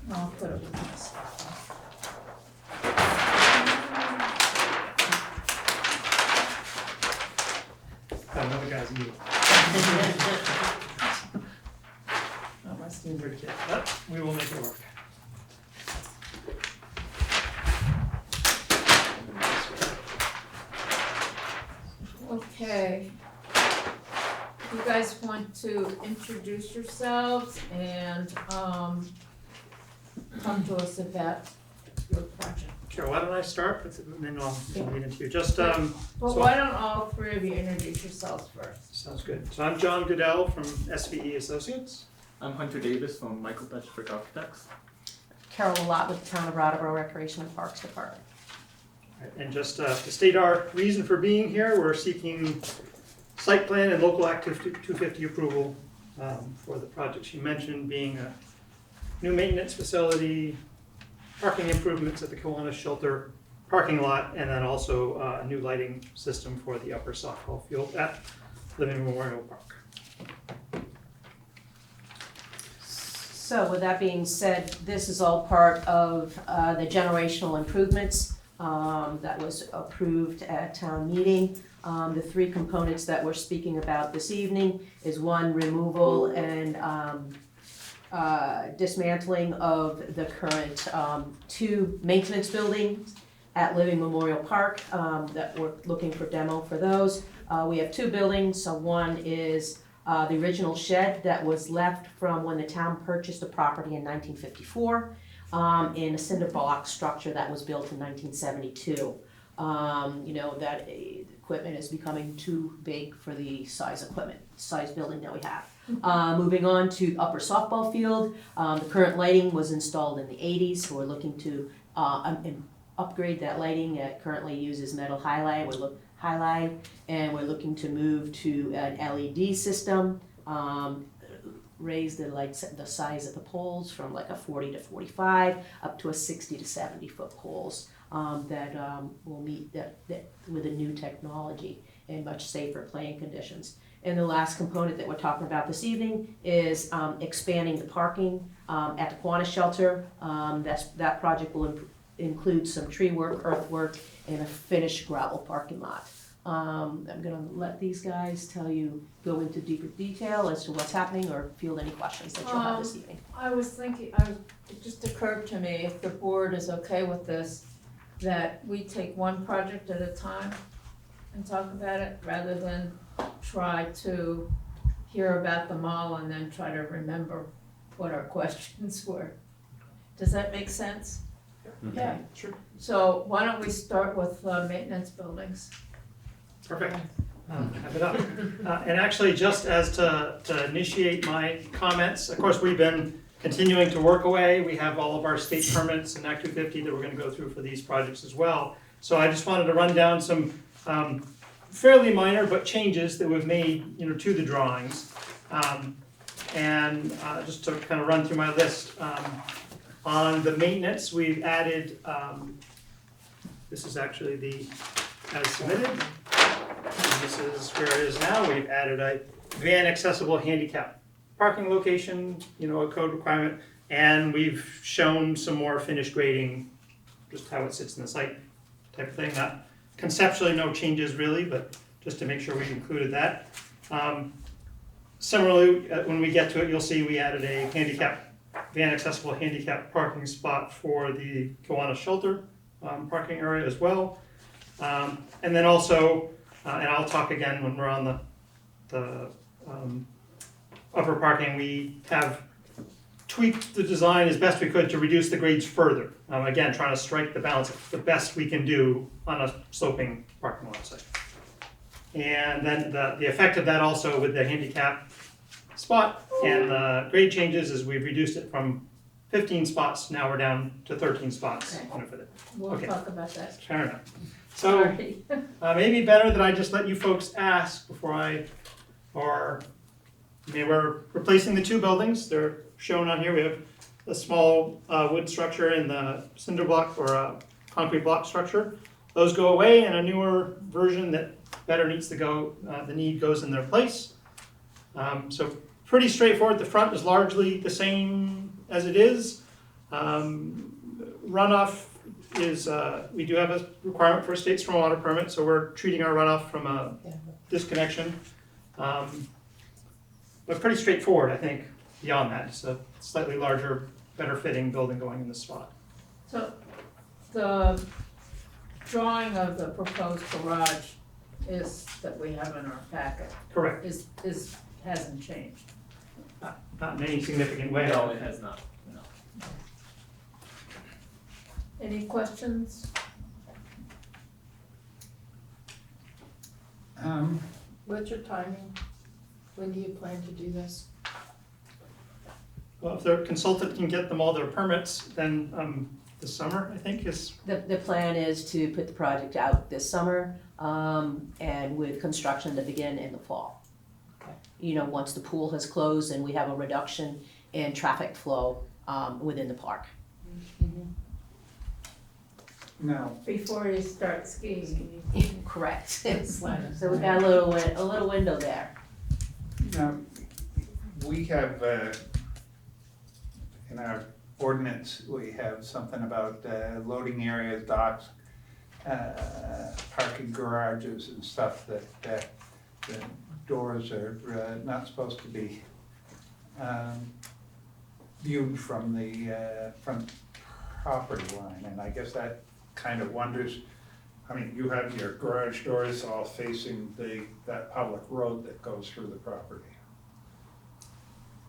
I'll put it with this. Another guy's new. That must be ridiculous. But we will make it work. Okay. You guys want to introduce yourselves and, come to us about your project. Sure, why don't I start, and then I'll lead into you. Just, But so- why don't all three of you introduce yourselves first? Sounds good. So I'm John Goodell from SVE Associates. I'm Hunter Davis from Michael Betchford Architects. Carol Lott with the Town of Brattleboro Recreation and Parks Department. And just to state our reason for being here, we're seeking site plan and local Act 250 approval for the projects you mentioned, being a new maintenance facility, parking improvements at the Kiwanis Shelter parking lot, and then also a new lighting system for the upper softball field at Living Memorial Park. So with that being said, this is all part of the generational improvements that was approved at town meeting. The three components that we're speaking about this evening is one, removal and dismantling of the current two maintenance buildings at Living Memorial Park that we're looking for demo for those. We have two buildings. So one is the original shed that was left from when the town purchased the property in 1954, in a cinder block structure that was built in 1972. You know, that equipment is becoming too big for the size building that we have. Moving on to upper softball field, the current lighting was installed in the 80s, so we're looking to upgrade that lighting. It currently uses metal halide, and we're looking to move to an LED system, raise the size of the poles from like a 40 to 45 up to a 60 to 70 foot poles that will meet that with a new technology and much safer playing conditions. And the last component that we're talking about this evening is expanding the parking at the Kiwanis Shelter. That project will include some tree work, earthwork, and a finished gravel parking lot. I'm gonna let these guys go into deeper detail as to what's happening or field any questions that you'll have this evening. I was thinking, it just occurred to me, if the board is okay with this, that we take one project at a time and talk about it, rather than try to hear about them all and then try to remember what our questions were. Does that make sense? Yeah, sure. So why don't we start with maintenance buildings? Perfect. Have it up. And actually, just as to initiate my comments, of course, we've been continuing to work away. We have all of our state permits and Act 250 that we're going to go through for these projects as well. So I just wanted to run down some fairly minor but changes that we've made, to the drawings, and just to kind of run through my list. On the maintenance, we've added. This is actually as submitted. And this is where it is now. We've added a van accessible handicap parking location, a code requirement, and we've shown some more finished grading, just how it sits in the site type of thing. Not conceptually, no changes really, but just to make sure we've included that. Similarly, when we get to it, you'll see we added a van accessible handicap parking spot for the Kiwanis Shelter parking area as well. And then also, and I'll talk again when we're on the upper parking, we have tweaked the design as best we could to reduce the grades further. Again, trying to strike the balance the best we can do on a sloping parking lot site. And then the effect of that also with the handicap spot and the grade changes is we've reduced it from 15 spots, now we're down to 13 spots. Okay. We'll talk about that. Fair enough. So maybe better that I just let you folks ask before we're replacing the two buildings. They're shown on here. We have a small wood structure and the cinder block or a concrete block structure. Those go away, and a newer version that better meets the need goes in their place. So pretty straightforward. The front is largely the same as it is. Runoff is, we do have a requirement for a state stormwater permit, so we're treating our runoff from a disconnection. But pretty straightforward, I think, beyond that. It's a slightly larger, better fitting building going in this spot. So the drawing of the proposed garage that we have in our packet. Correct. Hasn't changed. Not in any significant way. No, it has not. No. Any questions? What's your timing? When do you plan to do this? Well, if the consultant can get them all their permits, then this summer, I think, is. The plan is to put the project out this summer, and with construction to begin in the fall. Okay. You know, once the pool has closed and we have a reduction in traffic flow, within the park. Now, Before you start skiing. Correct. So we got a little window there. now, we have, in our ordinance, we have something about loading areas, docks, parking garages and stuff that the doors are not supposed to be viewed from the front property line, and I guess that kind of wonders, I mean, you have your garage doors all facing that public road that goes through the property.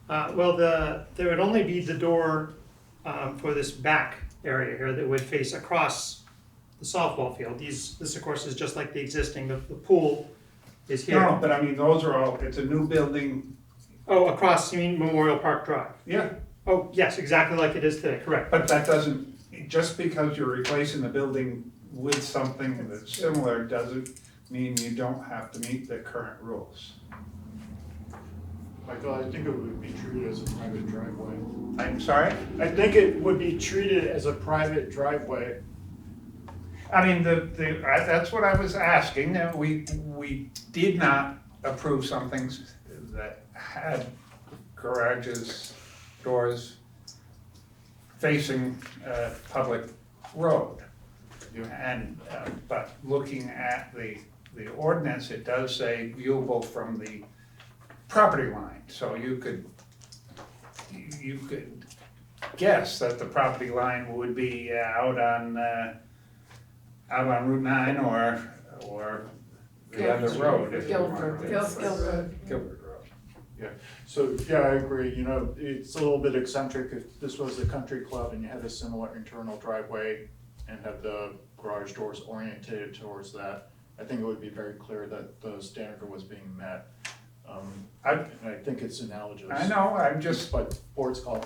Well, there would only be the door for this back area here that would face across the softball field. This of course is just like the existing, the pool is here. No, but I mean, those are all, it's a new building. Oh, across, you mean Memorial Park Drive? Yeah. Oh, yes, exactly like it is today, correct. But that doesn't, just because you're replacing the building with something that's similar doesn't mean you don't have to meet the current rules. Michael, I think it would be treated as a private driveway. I'm sorry? I think it would be treated as a private driveway. I mean, that's what I was asking, and we did not approve something that had garages, doors facing a public road. And, but looking at the ordinance, it does say viewable from the property line, so you could guess that the property line would be out on Route 9 or the other road. if you want. Gilbert Road. Yeah, so, yeah, I agree, you know, it's a little bit eccentric if this was a country club and you had a similar internal driveway and had the garage doors oriented towards that, I think it would be very clear that the standard was being met. And I think it's analogous. I know, I'm just. But board's call.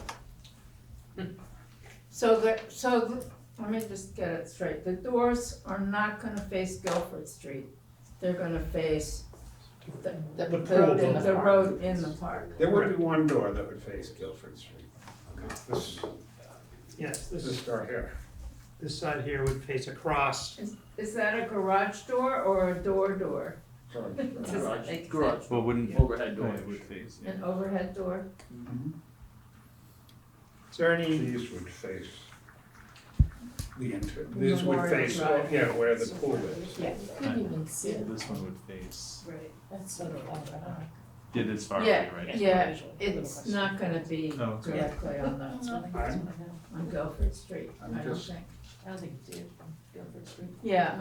So let me just get it straight. The doors are not gonna face Guilford Street. They're gonna face the road in the park. There would be one door that would face Guilford Street. Yes, This door here. This side here would face across. Is that a garage door or a door? Does that make sense? Well, wouldn't. Overhead door. It would face, yeah. An overhead door? Is there any? These would face the these would face, yeah, where the pool is. Yeah, couldn't even see it. This one would face. Right. That's sort of like that. Yeah, this far Yeah, away, right? yeah, it's not gonna be Oh, okay. directly on Guilford Street, I don't think. I don't think you did from Guilford Street. Yeah,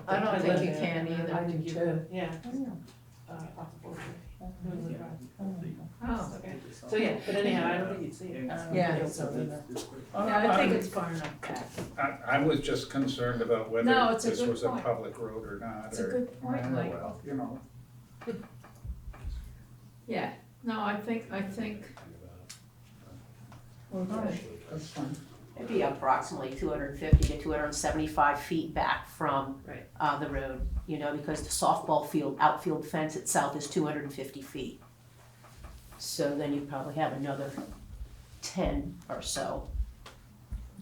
I don't think you can either. I do too. Yeah. Off the border. Oh, Okay. So, yeah, but anyhow, I don't think you'd see it. Yeah. Yeah, I think it's far enough back. I was just concerned about whether No, it's a this good was a point. public road or not. It's a good point, Michael. Well, you know. Yeah, no, I think we're good. That's fine. It'd be approximately 250 to 275 feet back from the road, you know, because the softball field, outfield fence itself is 250 feet. So then you probably have another 10 or so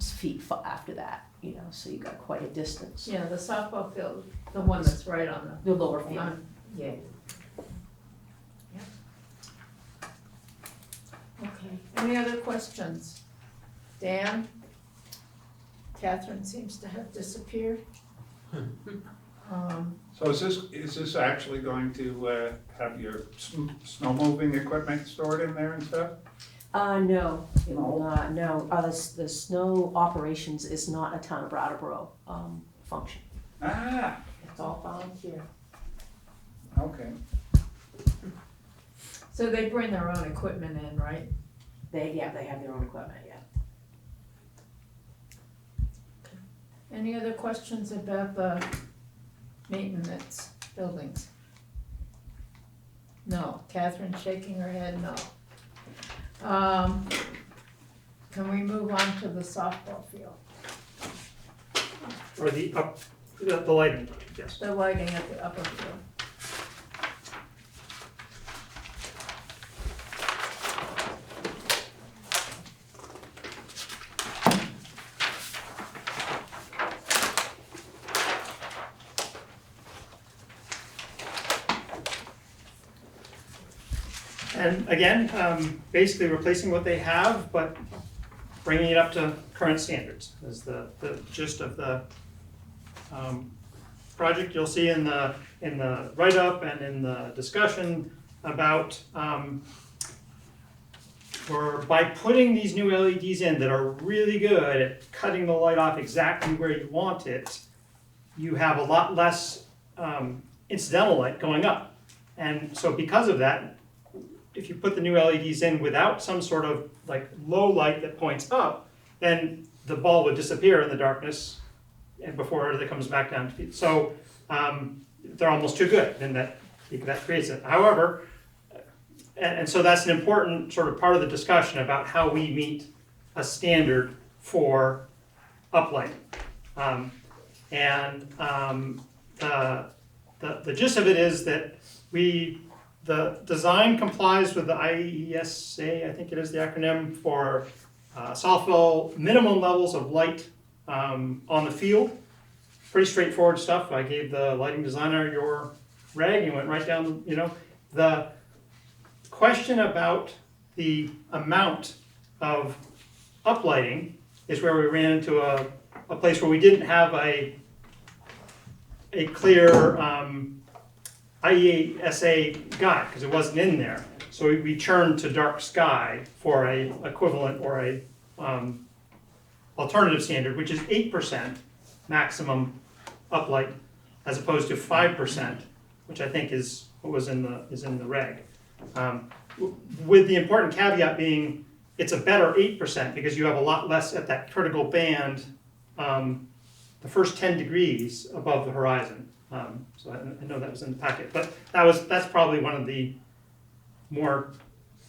feet after that, you know, so you got quite a distance. Yeah, the softball field, the one that's right on The lower field. yeah. Okay, any other questions? Dan? Catherine seems to have disappeared. So is this actually going to have your snow moving equipment stored in there and stuff? No, it will not, no. The snow operations is not a town of Brattleboro, function. Ah, It's all volunteer. okay. So they bring their own equipment in, right? They have their own equipment, yeah. Any other questions about the maintenance buildings? No. Catherine shaking her head, no. Can we move on to the softball field? Or the lighting, yes. The lighting at the upper field. And again, basically replacing what they have, but bringing it up to current standards is the gist of the project. You'll see in the write-up and in the discussion about by putting these new LEDs in that are really good at cutting the light off exactly where you want it, you have a lot less incidental light going up. And so because of that, if you put the new LEDs in without some sort of like low light that points up, then the ball would disappear in the darkness and before it comes back down to feet. So they're almost too good, and that creates it. However, and so that's an important sort of part of the discussion about how we meet a standard for uplighting. The gist of it is that the design complies with the IESA, I think it is the acronym, for softball minimum levels of light on the field. Pretty straightforward stuff. I gave the lighting designer your reg, and went right down, the question about the amount of uplighting is where we ran into a place where we didn't have a clear IESA guide, because it wasn't in there. So we turned to dark sky for a equivalent or a alternative standard, which is 8% maximum uplight, as opposed to 5%, which I think is what was in the reg. With the important caveat being, it's a better 8% because you have a lot less at that critical band, the first 10 degrees above the horizon. So I know that was in the packet, but that's probably one of the more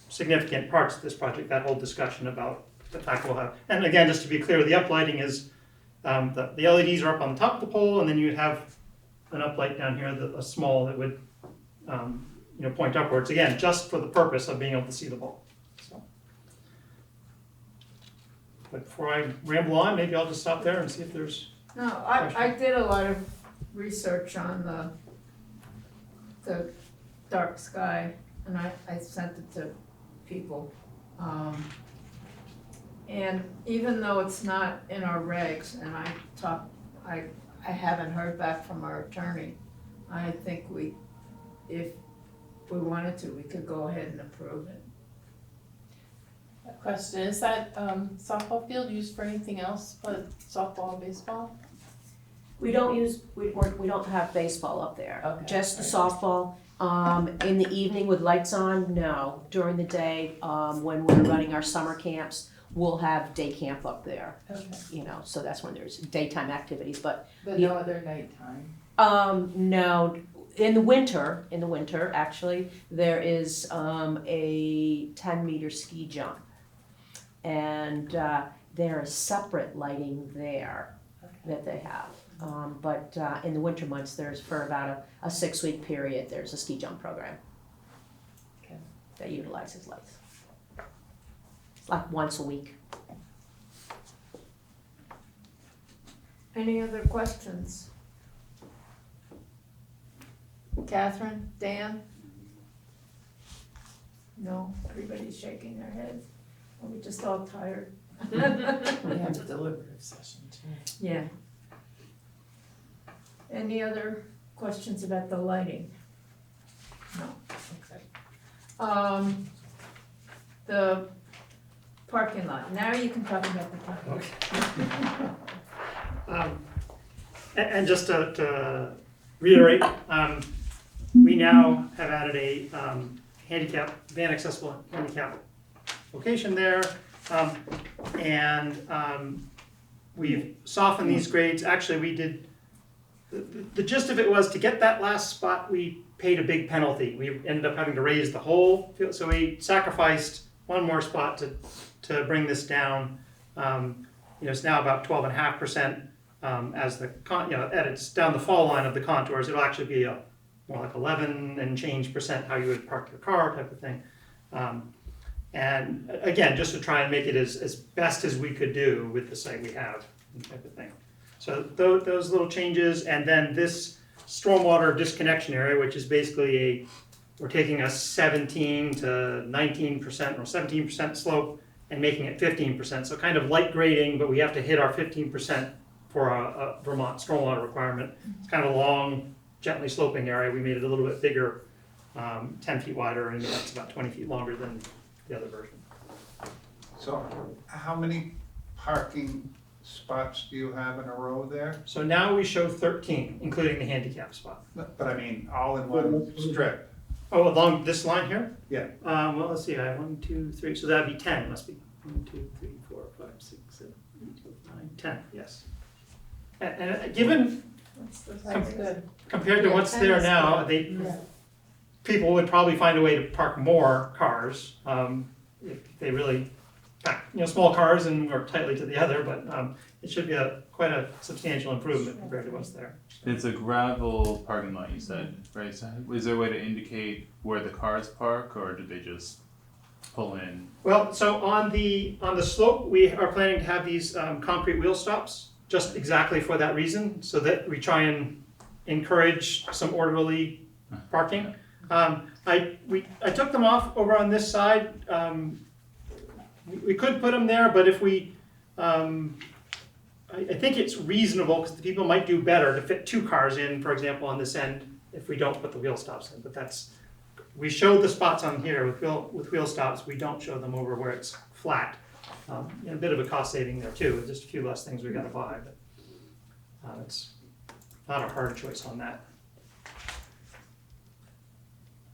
significant parts of this project, that whole discussion about the fact we'll have. And again, just to be clear, the uplighting is, the LEDs are up on top of the pole, and then you have an uplight down here, a small that would point upwards, again, just for the purpose of being able to see the ball. So. But before I ramble on, maybe I'll just stop there and see if there's No, I did a lot of research on the dark sky, and I sent it to people. And even though it's not in our regs, and I haven't heard back from our attorney, I think if we wanted to, we could go ahead and approve it. A question, is that softball field used for anything else but softball and baseball? We don't have baseball up there, Okay. just the softball. In the evening with lights on, no. During the day, when we're running our summer camps, we'll have day camp up there. Okay. So that's when there's daytime activities, but no other nighttime? no. In the winter, actually, there is a 10-meter ski jump. And there is separate lighting there that they have. But in the winter months, there's for about a 6-week period, there's a ski jump program that utilizes lights. It's like once a week. Any other questions? Catherine, Dan? No, everybody's shaking their head. Are we just all tired? We have a deliberative session too. Yeah. Any other questions about the lighting? No, okay. The parking lot, now you can talk about the parking lot. And just to reiterate, we now have added a van accessible handicap location there, and we've softened these grades. Actually, we did, the gist of it was to get that last spot, we paid a big penalty. We ended up having to raise the whole field, so we sacrificed one more spot to bring this down. It's now about 12.5%, as the it's down the fall line of the contours. It'll actually be more like 11 and change percent how you would park your car type of thing. And again, just to try and make it as best as we could do with the site we have, type of thing. So those little changes, and then this stormwater disconnection area, which is basically we're taking a 17 to 19% or 17% slope and making it 15%. So kind of light grading, but we have to hit our 15% for a Vermont stormwater requirement. It's kind of a long, gently sloping area. We made it a little bit bigger, 10 feet wider, and it's about 20 feet longer than the other version. So how many parking spots do you have in a row there? So now we show 13, including the handicap spot. But I mean, all in one strip? Oh, along this line here? Yeah. Well, let's see, I have 1, 2, 3, so that'd be 10, must be. 1, 2, 3, 4, 5, 6, 7, 8, 9, 10, yes. And given, That's good. compared to what's there now, people would probably find a way to park more cars, if they really pack, small cars and work tightly to the other, but it should be quite a substantial improvement compared to what's there. It's a gravel parking lot, you said, right? So is there a way to indicate where the cars park, or do they just pull in? Well, so on the slope, we are planning to have these concrete wheel stops, just exactly for that reason, so that we try and encourage some orderly parking. I took them off over on this side. We could put them there, but if we, I think it's reasonable, because the people might do better to fit 2 cars in, for example, on this end, if we don't put the wheel stops in. But we showed the spots on here with wheel stops. We don't show them over where it's flat. A bit of a cost saving there too, just a few less things we got to buy. But it's not a hard choice on that.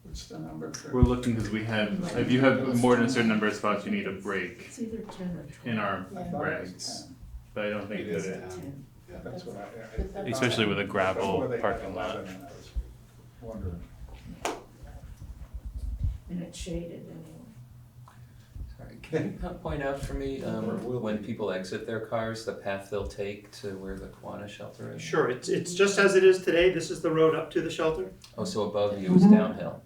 What's the number for? We're looking because we have, if you have more than a certain number of spots, you need a break It's either 10 or 12. in our Yeah. regs. But I don't think It is that it, 10. Yeah. That's what I especially with a gravel before they had parking lot. 11, and I was wondering. And it's shaded anyway. Sorry, can you point out for me, when people exit their cars, the path they'll take to where the Kiwanis shelter is? Sure, it's just as it is today. This is the road up to the shelter. Oh, so above you is downhill?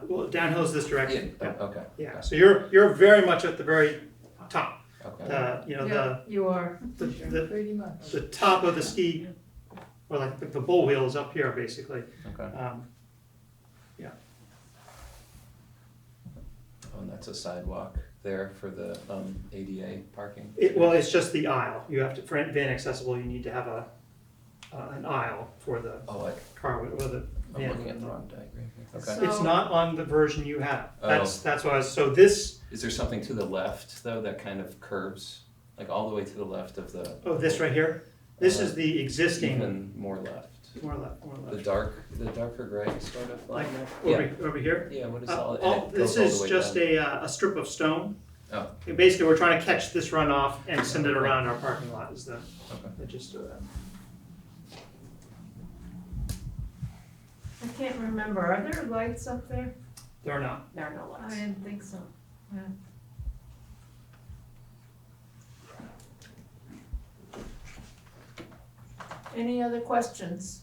Well, downhill is this direction. Yeah, okay. Yeah, so you're very much at the very top. Okay. You are. Pretty much. The top of the ski, or like the bull wheel is up here basically. Okay. Yeah. Oh, and that's a sidewalk there for the ADA parking? It's just the aisle. You have to, for van accessible, you need to have an aisle for the car with the I'm van. looking at the wrong diagram here. Okay. It's not on the version you have. Oh. That's why. So this. Is there something to the left though that kind of curves, like all the way to the left of the? Oh, this right here. This is the existing. Even more left. More left. The darker gray sort of. Like yeah. over here. Yeah. What is all? This is just a strip of stone. Oh. And basically, we're trying to catch this runoff and send it around our parking lot. Is the gist of that. I can't remember, are there lights up there? There are not. There are no lights. I didn't think so. Yeah. Any other questions?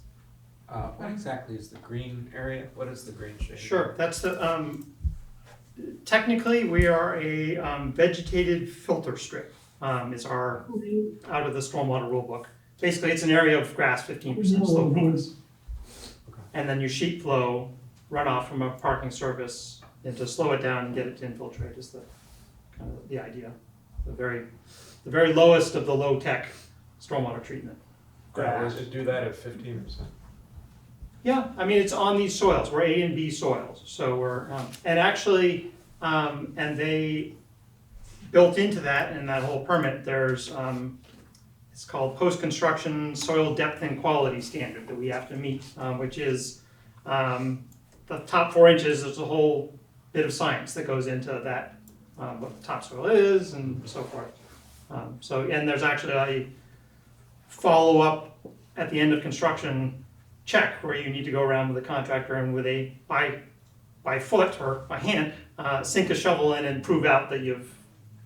What exactly is the green area? What is the green shade? Sure, that's the, technically, we are a vegetated filter strip. Is our, out of the stormwater rule book. Basically, it's an area of grass, 15% slope grass. And then you sheet flow runoff from a parking surface, and to slow it down and get it to infiltrate is the kind of the idea. The very lowest of the low tech stormwater treatment. Does it do that at 15%? Yeah, I mean, it's on these soils. We're A and B soils. So we're, and actually, and they built into that, in that whole permit, there's, it's called post-construction soil depth and quality standard that we have to meet, which is the top 4 inches. There's a whole bit of science that goes into that, what the topsoil is and so forth. And there's actually a follow-up at the end of construction check where you need to go around with the contractor and with by foot or by hand, sink a shovel in and prove out that you've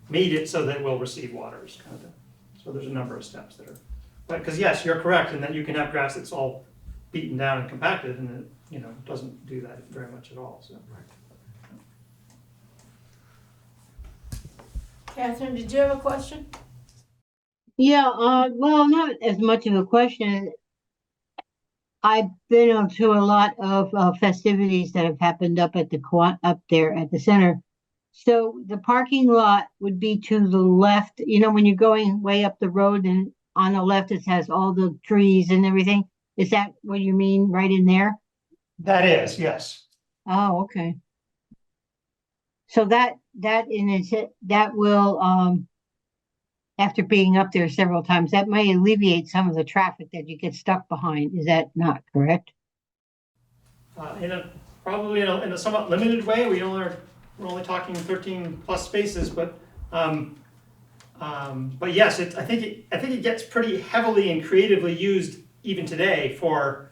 made it so that it will receive waters, kind of thing. So there's a number of steps that are, but, because yes, you're correct in that you can have grass that's all beaten down and compacted, and it, doesn't do that very much at all, so. Catherine, did you have a question? Yeah, well, not as much of a question. I've been to a lot of festivities that have happened up at up there at the center. So the parking lot would be to the left, when you're going way up the road, and on the left it has all the trees and everything. Is that what you mean, right in there? That is, yes. Oh, okay. So that will, after being up there several times, that may alleviate some of the traffic that you get stuck behind. Is that not correct? Probably in a somewhat limited way. We're only talking 13 plus spaces, but yes, I think it gets pretty heavily and creatively used even today for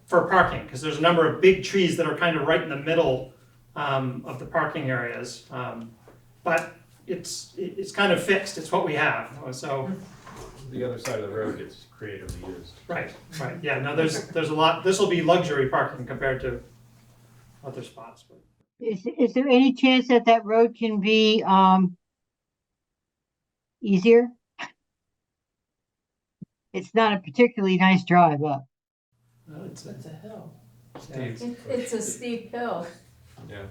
parking, because there's a number of big trees that are kind of right in the middle of the parking areas. But it's kind of fixed. It's what we have. So The other side of the road gets creatively used. right. Yeah. No, there's a lot. This will be luxury parking compared to other spots. But. Is there any chance that road can be easier? It's not a particularly nice drive up. No, it's a hill. It's a steep hill. Yeah.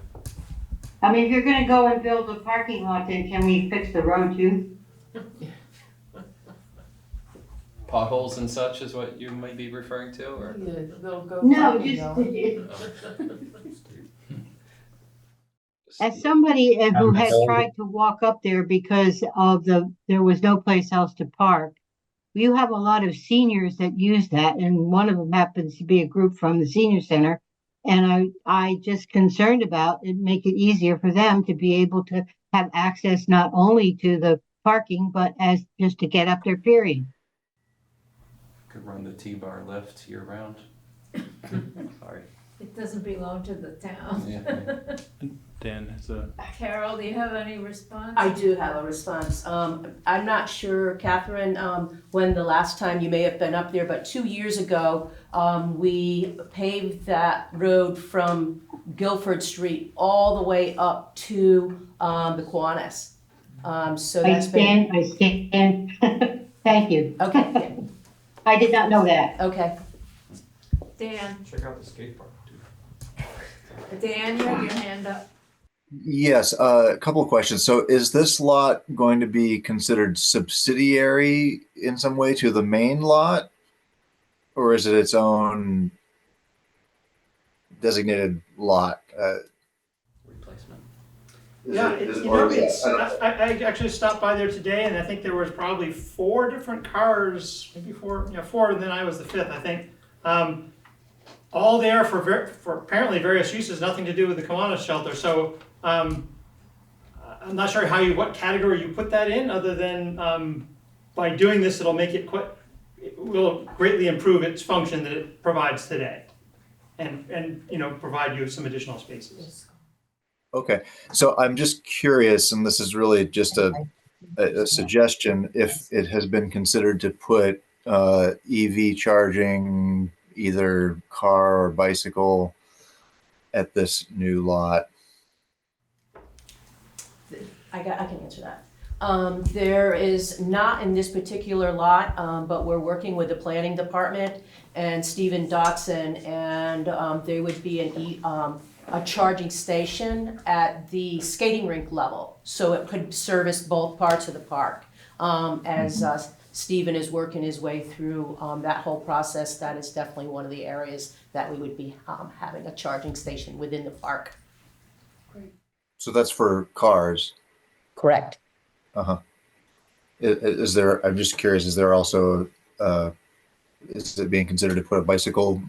I mean, if you're gonna go and build a parking lot, then can we fix the road too? Potholes and such is what you might be referring to, or? Yeah, they'll go. No, funny, just though. as somebody who had tried to walk up there because of there was no place else to park. You have a lot of seniors that use that, and one of them happens to be a group from the senior center. And I just concerned about it, make it easier for them to be able to have access not only to the parking, but as just to get up there, period. Could run the T-bar lift year round. Sorry. It doesn't belong to the town. Yeah. Dan has a. Carol, do you have any response? I do have a response. I'm not sure, Catherine, when the last time you may have been up there, but 2 years ago, we paved that road from Guilford Street all the way up to the Kiwanis. So that's I stand. Thank you. Okay. Yeah. I did not know that. Okay. Dan, Check out the skate park too. Dan, you have your hand up. Yes, a couple of questions. So is this lot going to be considered subsidiary in some way to the main lot? Or is it its own designated lot? Replacement. I actually stopped by there today, and I think there was probably 4 different cars, maybe 4, 4, and then I was the 5th, I think. All there for apparently various uses, nothing to do with the Kiwanis shelter. So I'm not sure what category you put that in, other than by doing this, it will greatly improve its function that it provides today, and provide you some additional spaces. Okay, so I'm just curious, and this is really just a suggestion, if it has been considered to put EV charging, either car or bicycle, at this new lot. I can answer that. There is not in this particular lot, but we're working with the planning department and Stephen Dotson, and there would be a charging station at the skating rink level, so it could service both parts of the park. As Stephen is working his way through that whole process, that is definitely one of the areas that we would be having a charging station within the park. So that's for cars. Correct. Uh-huh. Is there, I'm just curious, is there also, is it being considered to put a bicycle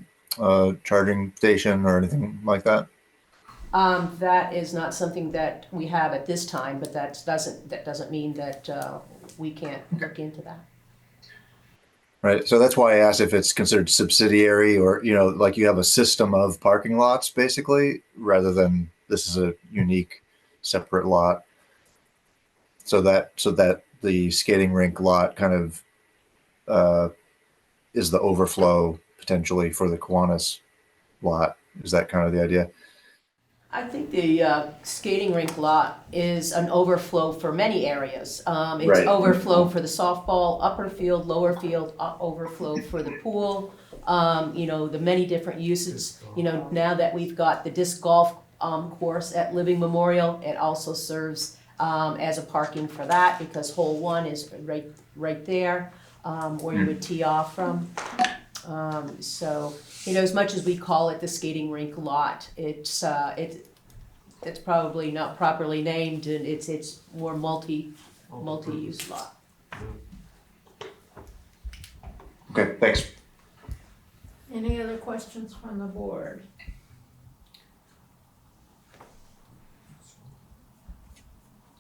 charging station or anything like that? That is not something that we have at this time, but that doesn't mean that we can't look into that. Right. So that's why I asked if it's considered subsidiary or, you know, like you have a system of parking lots basically, rather than this is a unique separate lot. So that the skating rink lot kind of is the overflow potentially for the Kiwanis lot. Is that kind of the idea? I think the skating rink lot is an overflow for many areas. It's Right. overflow for the softball, upper field, lower field, overflow for the pool. You know, the many different uses. You know, now that we've got the disc golf course at Living Memorial, it also serves as a parking for that because hole 1 is right there where you would tee off from. So, you know, as much as we call it the skating rink lot, it's probably not properly named, and it's more multi-use lot. Okay, thanks. Any other questions from the board?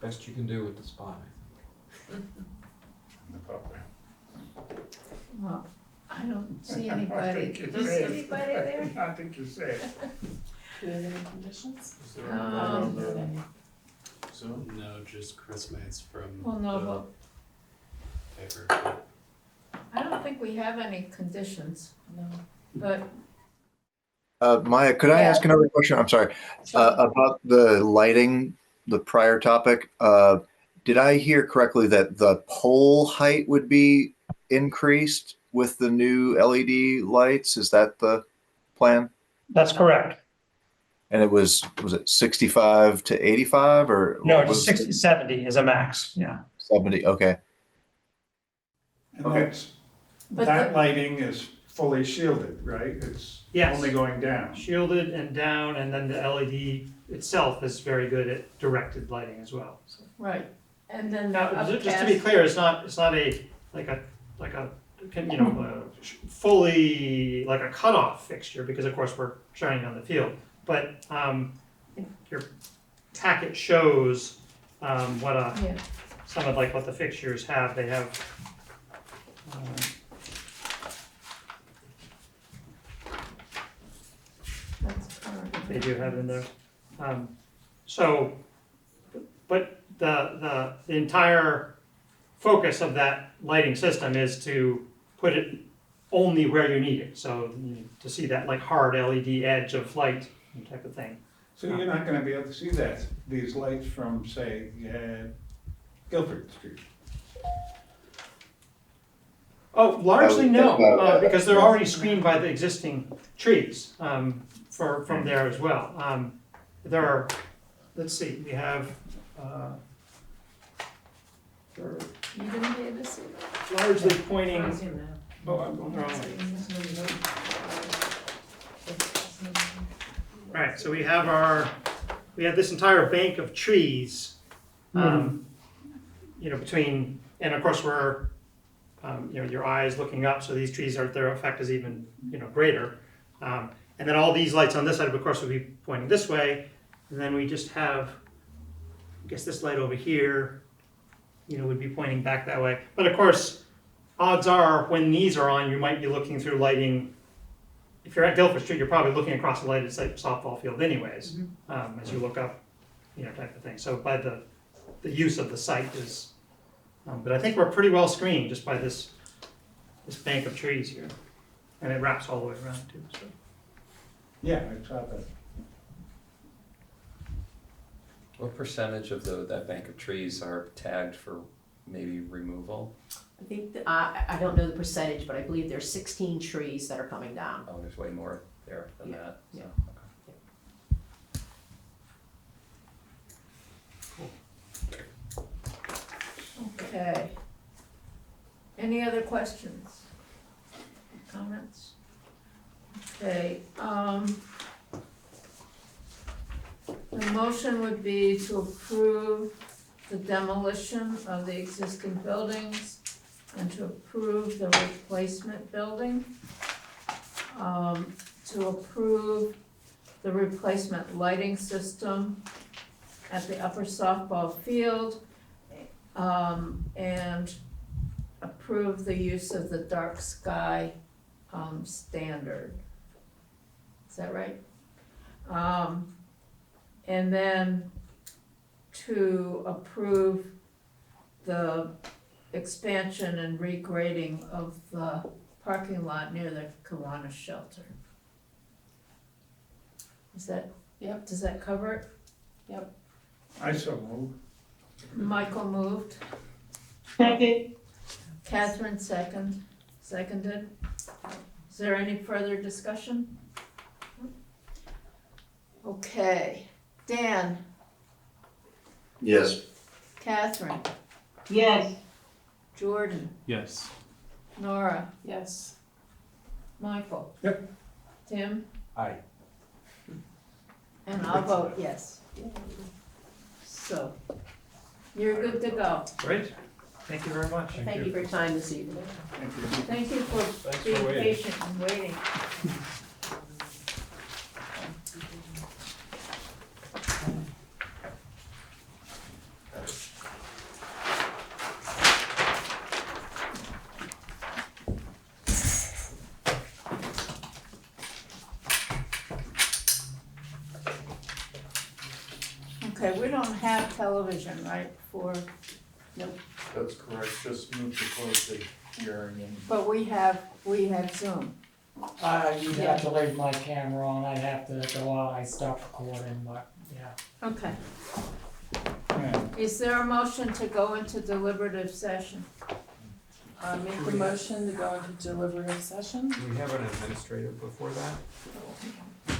Best you can do with the spot. Well, I don't see anybody. I think Do it's you see safe. anybody there? I think you're safe. Do you have any conditions? Is there any No, just Chris Mates from Well, no, the paper. I don't think we have any conditions, no, but Maya, could I ask another question? I'm sorry. About the lighting, the prior topic. Did I hear correctly that the pole height would be increased with the new LED lights? Is that the plan? That's correct. And it was it 65 to 85 or? No, what just was 60, 70 is a max, yeah. 70, okay. And that's, But that the- lighting is fully shielded, right? It's Yes. only going down. Shielded and down, and then the LED itself is very good at directed lighting as well. So. right, and then the Now, just to be upcast, clear, it's not a you know fully like a cutoff fixture because of course we're shining on the field, but your packet shows what yeah, some of like what the fixtures have. They have. that's current. They do have it in there. So, but the entire focus of that lighting system is to put it only where you need it. So to see that like hard LED edge of light type of thing. So you're not gonna be able to see these lights from, say, Guilford Street? Oh, largely no, because they're already screened by the existing trees from there as well. There are, let's see, we have, they're You didn't be able to see that? largely pointing, Oh, I'm going the wrong way. Right, so we have this entire bank of trees, you know, between, and of course we're, you know, your eye is looking up, so these trees are, their effect is even, you know, greater. And then all these lights on this side, of course, would be pointing this way, and then we just have, I guess this light over here, you know, would be pointing back that way. But of course, odds are when these are on, you might be looking through lighting. If you're at Guilford Street, you're probably looking across the lighted softball field anyways, as you look up, you know, type of thing. So by the use of the site is, but I think we're pretty well screened just by this bank of trees here. And it wraps all the way around too, so. Yeah, I saw that. What percentage of that bank of trees are tagged for maybe removal? I think, I don't know the percentage, but I believe there's 16 trees that are coming down. Oh, there's way more there than Yeah, that. So, yeah. Okay. Any other questions? Comments? Okay, the motion would be to approve the demolition of the existing buildings and to approve the replacement building. To approve the replacement lighting system at the upper softball field and approve the use of the dark sky, standard. Is that right? And then to approve the expansion and regrading of the parking lot near the Kiwanis shelter. Is that, Yep. does that cover it? Yep. I so move. Michael moved, Second. Catherine seconded. Is there any further discussion? Okay, Dan, Yes. Catherine, Yes. Jordan, Yes. Nora, Yes. Michael. Yep. Tim, Aye. and I'll vote yes. So, you're good to go. Great, thank you very much. Thank you for your time this evening. Thank you for Thanks being for waiting. patient and waiting. Okay, we don't have television, right, for, That's correct, just move to close the hearing and. but we have Zoom. You'd have to leave my camera on, I'd have to go out, I stopped recording, but, yeah. Okay. Is there a motion to go into deliberative session? Make the motion to go into deliberative session. Do we have an administrative before that? You're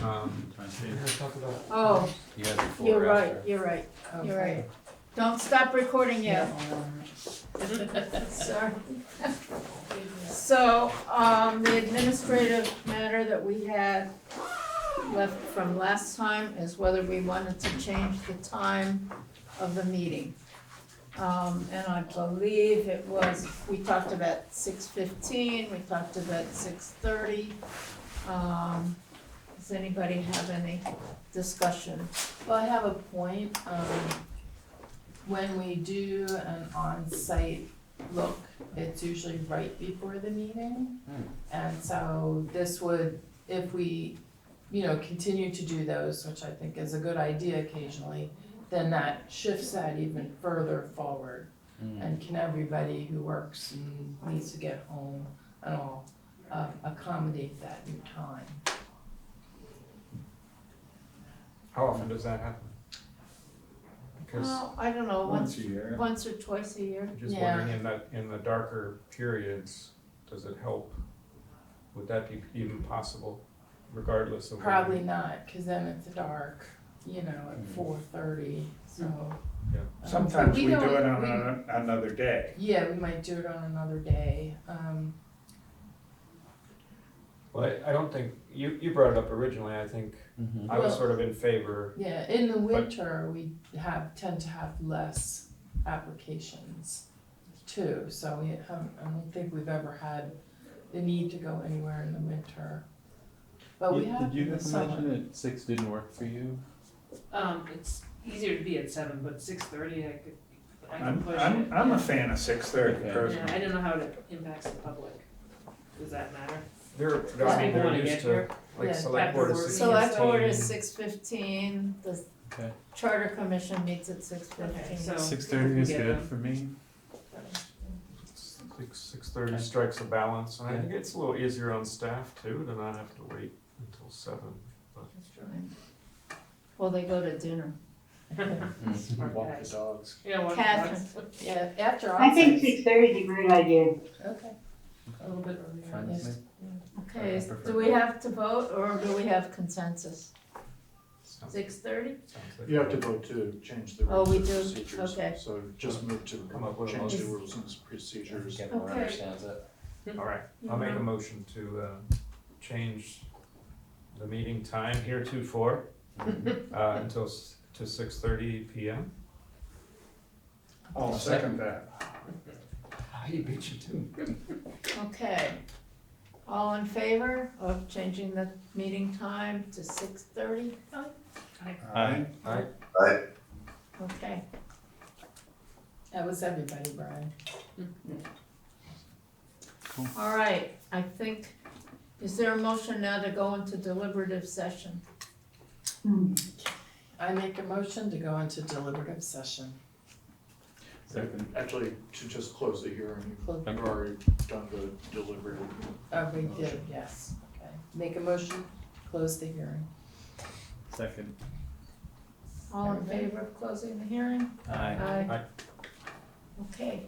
gonna talk about. Oh, You have before you're or right, after? you're right, you're Okay. right. Don't stop recording yet. Sorry. So, the administrative matter that we had left from last time is whether we wanted to change the time of the meeting. And I believe it was, we talked about 6:15, we talked about 6:30. Does anybody have any discussion? Well, I have a point. When we do an on-site look, it's usually right before the meeting. And so this would, if we, continue to do those, which I think is a good idea occasionally, then that shifts that even further forward. And can everybody who works and needs to get home and all accommodate that new time? How often does that happen? Because Well, I don't know, Once a year. once or twice a year. I'm just Yeah. wondering, in the darker periods, does it help? Would that be even possible, regardless of? Probably not, cause then it's dark, at 4:30, so. Sometimes we we do don't- it on another day. Yeah, we might do it on another day. Well, I don't think, you brought it up originally, I think, I was Well- sort of in favor. Yeah, in the winter, we tend to have less applications too, so I don't think we've ever had the need to go anywhere in the winter. But we have Did you in the guys summer. mention that 6 didn't work for you? It's easier to be at 7, but 6:30, I can I'm, push I'm, it. I'm a fan of 6:30 Okay. personally. Yeah, I don't know how it impacts the public. Does that matter? They're, Does I mean, people they're wanna used get to, here? like, Yeah, select board is afterwards. 6:15. Select board is 6:15, the Okay. charter commission meets at 6:15. Okay, so- 6:30 is Yeah. good for me. 6:30 strikes a balance, and I think it's a little easier on staff too, to not have to wait until 7. But Well, they go to dinner. Smart Walk the guys. dogs. Yeah, walk the Catherine. dogs. Yeah, after I think onsite. 6:30 is a great idea. Okay. A little bit earlier. Fine with Yes. me. Okay, I prefer do we both. have to vote or do we have consensus? sounds 6:30? like You have to vote to change the Oh, rules we and do? procedures. Okay. So just move to Come up with a change the motion. rules and procedures. Everyone Okay. understands it. All right, I'll make a motion to change the meeting time heretofore to 6:30 p.m. I'll second that. He beat you too. Okay. All in favor of changing the meeting time to 6:30? Aye. Aye. Right. Okay. That was everybody, Brian. All right, I think, is there a motion now to go into deliberative session? I make a motion to go into deliberative session. Second. Actually, to just close the hearing, Close. we've already done the deliberative. Oh, we did, yes, okay. Make a motion, close the hearing. Second. All in favor of closing the hearing? Aye. Okay.